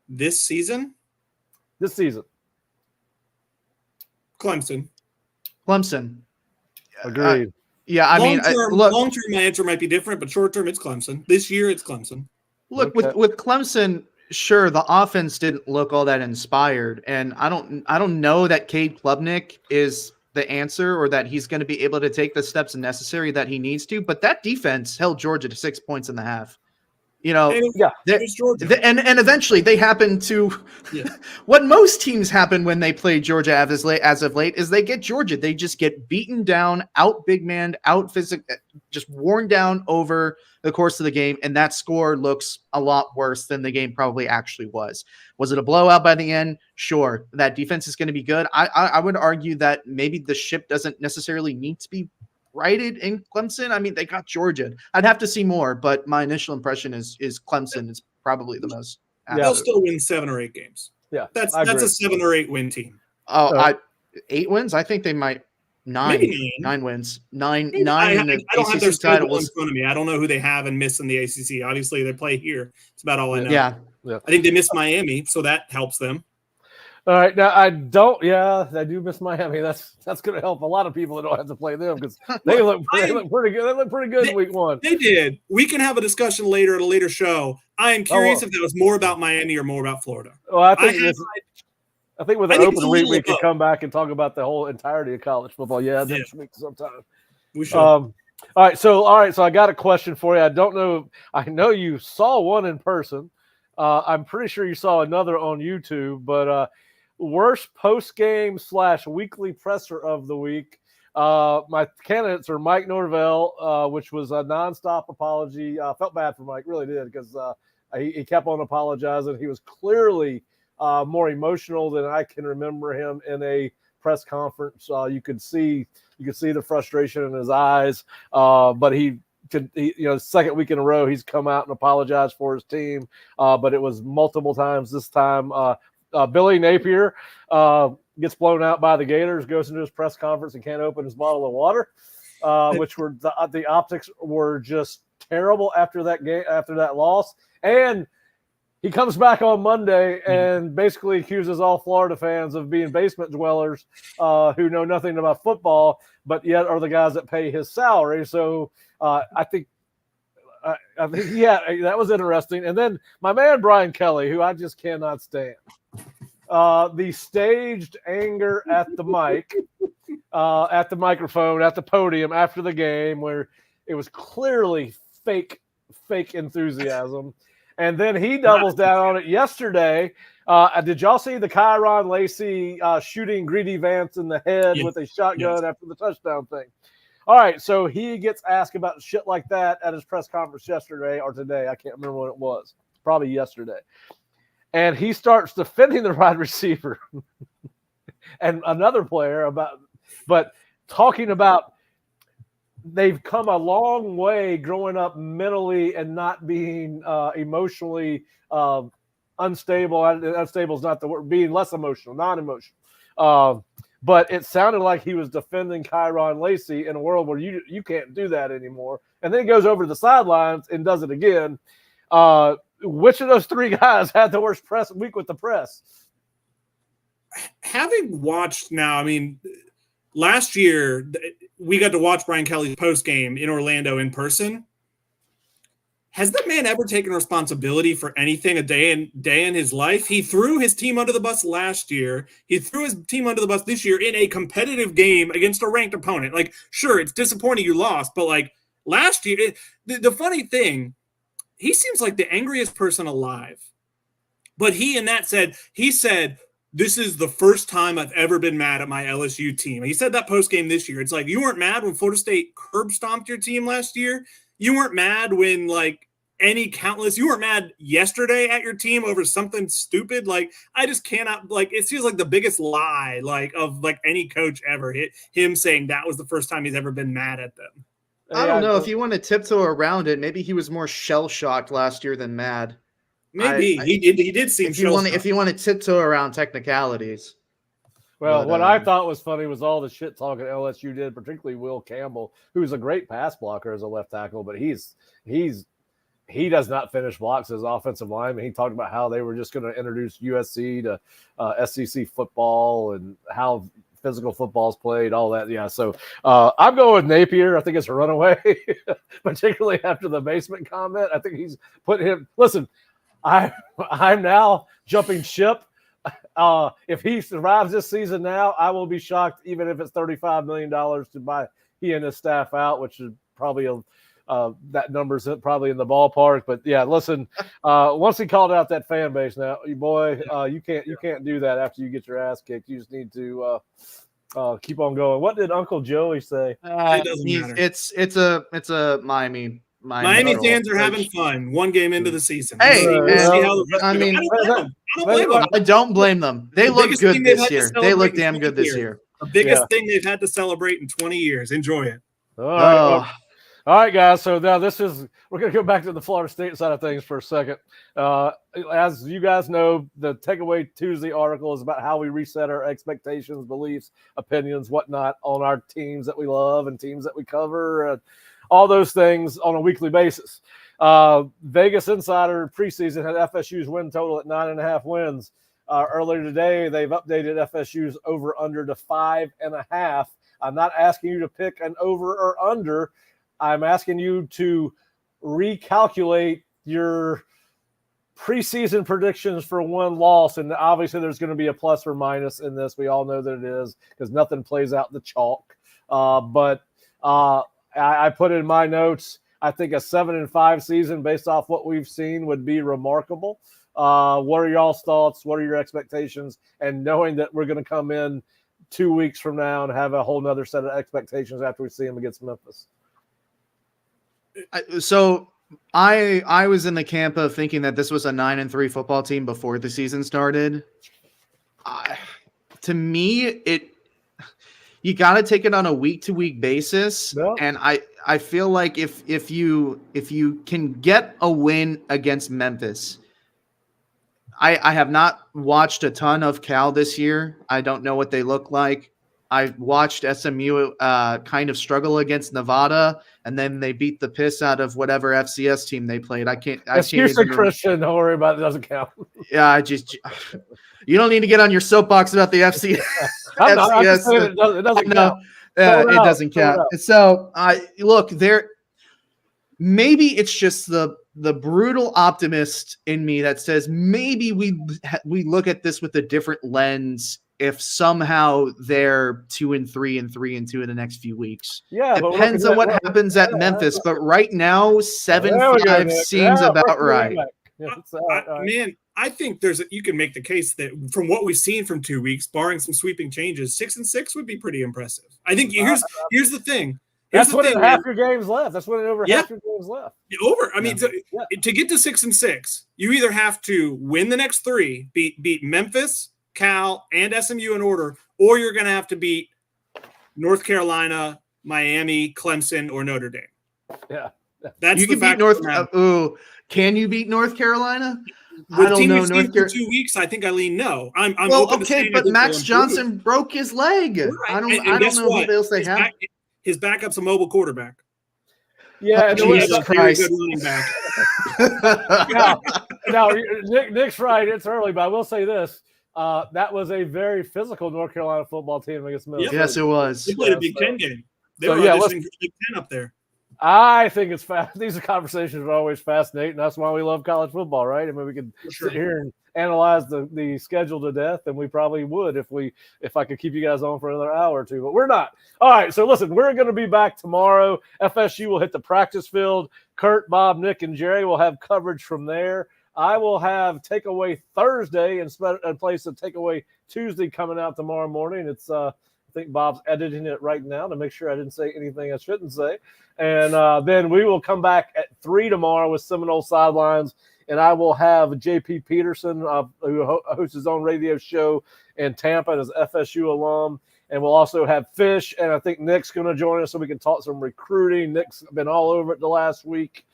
This season? Clemson. Agreed. Yeah, I mean, long term, my answer might be different, but short term, it's Clemson. This year, it's Clemson. Look, with Clemson, sure, the offense didn't look all that inspired, and I don't know that Cade Klubnik is the answer, or that he's going to be able to take the steps necessary that he needs to. But that defense held Georgia to 6 points in the half. You know, and eventually they happen to what most teams happen when they play Georgia as of late is they get Georgia. They just get beaten down, out big man, out physical, just worn down over the course of the game. And that score looks a lot worse than the game probably actually was. Was it a blowout by the end? Sure. That defense is going to be good. I would argue that maybe the ship doesn't necessarily need to be righted in Clemson. I mean, they got Georgia. I'd have to see more, but my initial impression is Clemson is probably the most. They'll still win 7 or 8 games. Yeah, that's a 7 or 8 win team. Oh, 8 wins. I think they might 9. Maybe 9 wins. 9. I don't have their ACC schedule in front of me. I don't know who they have and miss in the ACC. Obviously, they play here. It's about all I know. Yeah. I think they missed Miami, so that helps them. All right, now I do miss Miami. That's going to help a lot of people that don't have to play them, because they look pretty good. They look pretty good in week 1. They did. We can have a discussion later at a later show. I am curious if that was more about Miami or more about Florida. Well, I think with an open week we could come back and talk about the whole entirety of college football. Yeah, next week sometime. We should. All right, so I got a question for you. I don't know. I know you saw one in person. I'm pretty sure you saw another on YouTube, but worst post-game / weekly presser of the week. My candidates are Mike Norvell, which was a nonstop apology. Felt bad for Mike, really did, because he kept on apologizing. He was clearly more emotional than I can remember him in a press conference. You could see the frustration in his eyes, but second week in a row, he's come out and apologized for his team, but it was multiple times this time. Billy Napier gets blown out by the Gators, goes into his press conference and can't open his bottle of water, which were the optics were just terrible after that game, after that loss. And he comes back on Monday and basically accuses all Florida fans of being basement dwellers who know nothing about football, but yet are the guys that pay his salary. So I think, that was interesting. And then my man Brian Kelly, who I just cannot stand. The staged anger at the mic, at the microphone, at the podium after the game, where it was clearly fake enthusiasm. And then he doubles down on it yesterday. Did y'all see the Kyron Lacey shooting Greedy Vance in the head with a shotgun after the touchdown thing? All right, so he gets asked about shit like that at his press conference yesterday or today. I can't remember when it was. Probably yesterday. And he starts defending the wide receiver and another player but talking about they've come a long way growing up mentally and not being emotionally unstable. Unstable is not the word. Being less emotional, non-emotional. But it sounded like he was defending Kyron Lacey in a world where you can't do that anymore. And then he goes over to the sidelines and does it again. Which of those three guys had the worst press week with the press? Having watched now, I mean, last year we got to watch Brian Kelly's post game in Orlando in person. Has that man ever taken responsibility for anything a day in his life? He threw his team under the bus last year. He threw his team under the bus this year in a competitive game against a ranked opponent. Like, sure, it's disappointing you lost, but like last year, the funny thing, he seems like the angriest person alive. But he said, this is the first time I've ever been mad at my LSU team. He said that post game this year. It's like, you weren't mad when Florida State curb stomped your team last year. You weren't mad when you weren't mad yesterday at your team over something stupid. Like, I just cannot, like, it feels like the biggest lie, like, of like any coach ever. Him saying that was the first time he's ever been mad at them. I don't know if you want to tiptoe around it. Maybe he was more shell shocked last year than mad. Maybe he did seem. If you want to tiptoe around technicalities. Well, what I thought was funny was all the shit talking LSU did, particularly Will Campbell, who's a great pass blocker as a left tackle, but he does not finish blocks as offensive lineman. He talked about how they were just going to introduce USC to SEC football and how physical football is played, all that. Yeah, so I'm going with Napier. I think it's a runaway, particularly after the basement comment. I think he's put him – listen, I'm now jumping ship. If he survives this season now, I will be shocked even if it's $35 million to buy he and his staff out, which is probably that number's probably in the ballpark. But yeah, listen, once he called out that fan base, now you can't do that after you get your ass kicked. You just need to keep on going. What did Uncle Joey say? It doesn't matter. It's a Miami fans are having fun. One game into the season. Hey, I don't blame them. They look good this year. They look damn good this year. The biggest thing they've had to celebrate in 20 years. Enjoy it. All right, guys. So now we're going to go back to the Florida State side of things for a second. As you guys know, the Takeaway Tuesday article is about how we reset our expectations, beliefs, opinions, whatnot on our teams that we love and teams that we cover, all those things on a weekly basis. Vegas Insider preseason had FSU's win total at 9.5 wins. Earlier today, they've updated FSU's over-under to 5.5. I'm not asking you to pick an over or under. I'm asking you to recalculate your preseason predictions for one loss. And obviously there's going to be a plus or minus in this. We all know that it is because nothing plays out the chalk. But I put in my notes, I think a 7-5 season based off what we've seen would be remarkable. What are y'all's thoughts? What are your expectations? And knowing that we're going to come in 2 weeks from now and have a whole nother set of expectations after we see them against Memphis. So I was in the camp of thinking that this was a 9-3 football team before the season started. To me, you got to take it on a week-to-week basis, and I feel like if you can get a win against Memphis, I have not watched a ton of Cal this year. I don't know what they look like. I watched SMU kind of struggle against Nevada, and then they beat the piss out of whatever FCS team they played. I can't even Christian, don't worry about it. It doesn't count. Yeah, you don't need to get on your soapbox about the FCS. I'm just saying it doesn't count. It doesn't count. So look, maybe it's just the brutal optimist in me that says maybe we look at this with a different lens if somehow they're 2-3 and 3-2 in the next few weeks. Yeah, depends on what happens at Memphis, but right now 7-5 seems about right. Man, I think you can make the case that from what we've seen from 2 weeks, barring some sweeping changes, 6-6 would be pretty impressive. I think here's the thing. That's when half your games left. That's when half your games left. I mean, to get to 6-6, you either have to win the next 3, beat Memphis, Cal, and SMU in order, or you're going to have to beat North Carolina, Miami, Clemson, or Notre Dame. Yeah, that's you can beat Can you beat North Carolina? With the team we've seen for 2 weeks, I think I lean no. I'm open to saying but Max Johnson broke his leg. Right. I don't know what else they have. His backup's a mobile quarterback. Yeah, and Jesus Christ. Very good running back. now, Nick's right. It's early, but I will say this. That was a very physical North Carolina football team against Minnesota. Yes, it was. They played a Big Ten game. They were auditioning for Big Ten up there. I think it's fast. These conversations are always fascinating. That's why we love college football, right? I mean, we could sit here and analyze the schedule to death, and we probably would if I could keep you guys on for another hour or two, but we're not. All right, so listen, we're going to be back tomorrow. FSU will hit the practice field. Curt, Bob, Nick, and Jerry will have coverage from there. I will have Takeaway Thursday in place of Takeaway Tuesday coming out tomorrow morning. It's I think Bob's editing it right now to make sure I didn't say anything I shouldn't say. And then we will come back at 3 tomorrow with Seminoles Sidelines, and I will have JP Peterson, who hosts his own radio show in Tampa as FSU alum. And we'll also have Fish, and I think Nick's going to join us so we can talk some recruiting. Nick's been all over it the last week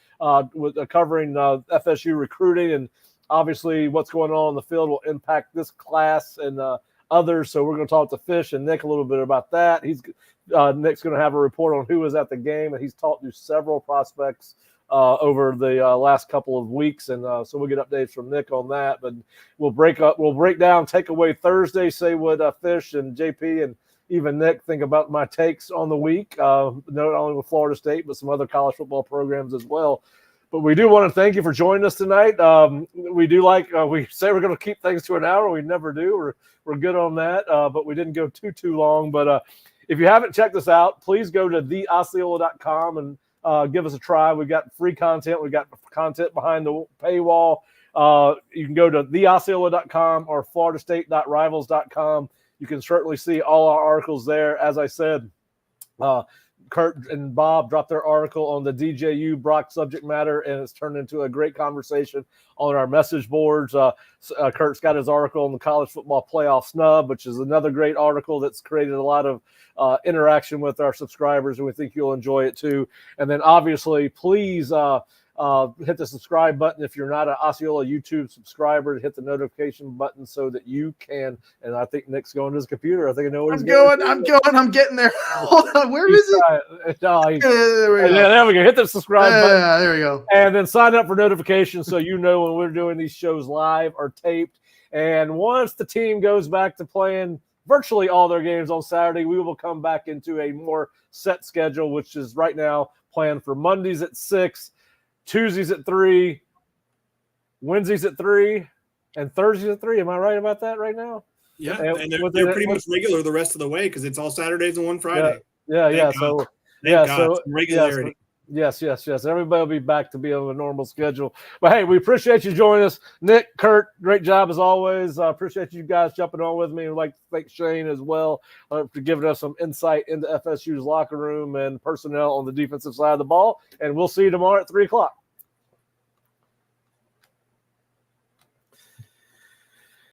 with covering FSU recruiting, and obviously what's going on in the field will impact this class and others. So we're going to talk to Fish and Nick a little bit about that. Nick's going to have a report on who was at the game, and he's talked to several prospects over the last couple of weeks, and so we'll get updates from Nick on that. But we'll break down Takeaway Thursday, say what Fish and JP and even Nick think about my takes on the week, not only with Florida State, but some other college football programs as well. But we do want to thank you for joining us tonight. We do we say we're going to keep things to an hour. We never do. We're good on that, but we didn't go too long. But if you haven't checked us out, please go to theosceola.com and give us a try. We've got free content. We've got content behind the paywall. You can go to theosceola.com or floridastate.rivals.com. You can certainly see all our articles there. As I said, Curt and Bob dropped their article on the DJU Brock subject matter, and it's turned into a great conversation on our message boards. Curt's got his article on the college football playoff snub, which is another great article that's created a lot of interaction with our subscribers, and we think you'll enjoy it too. And then obviously, please hit the subscribe button if you're not an Osceola YouTube subscriber. Hit the notification button so that you can. And I think Nick's going to his computer. I think I know where he's going. I'm getting there. Hold on. Where is it? There we go. There we go. Hit the subscribe button. Yeah, there we go. And then sign up for notifications so you know when we're doing these shows live or taped. And once the team goes back to playing virtually all their games on Saturday, we will come back into a more set schedule, which is right now planned for Mondays at 6, Tuesdays at 3, Wednesdays at 3, and Thursdays at 3. Am I right about that right now? Yeah, and they're pretty much regular the rest of the way because it's all Saturdays and one Friday. Yeah. Thank God. So regularity. Yes. Everybody will be back to be on a normal schedule. But hey, we appreciate you joining us. Nick, Curt, great job as always. I appreciate you guys jumping on with me. I'd like to thank Shane as well for giving us some insight into FSU's locker room and personnel on the defensive side of the ball. And we'll see you tomorrow at 3:00.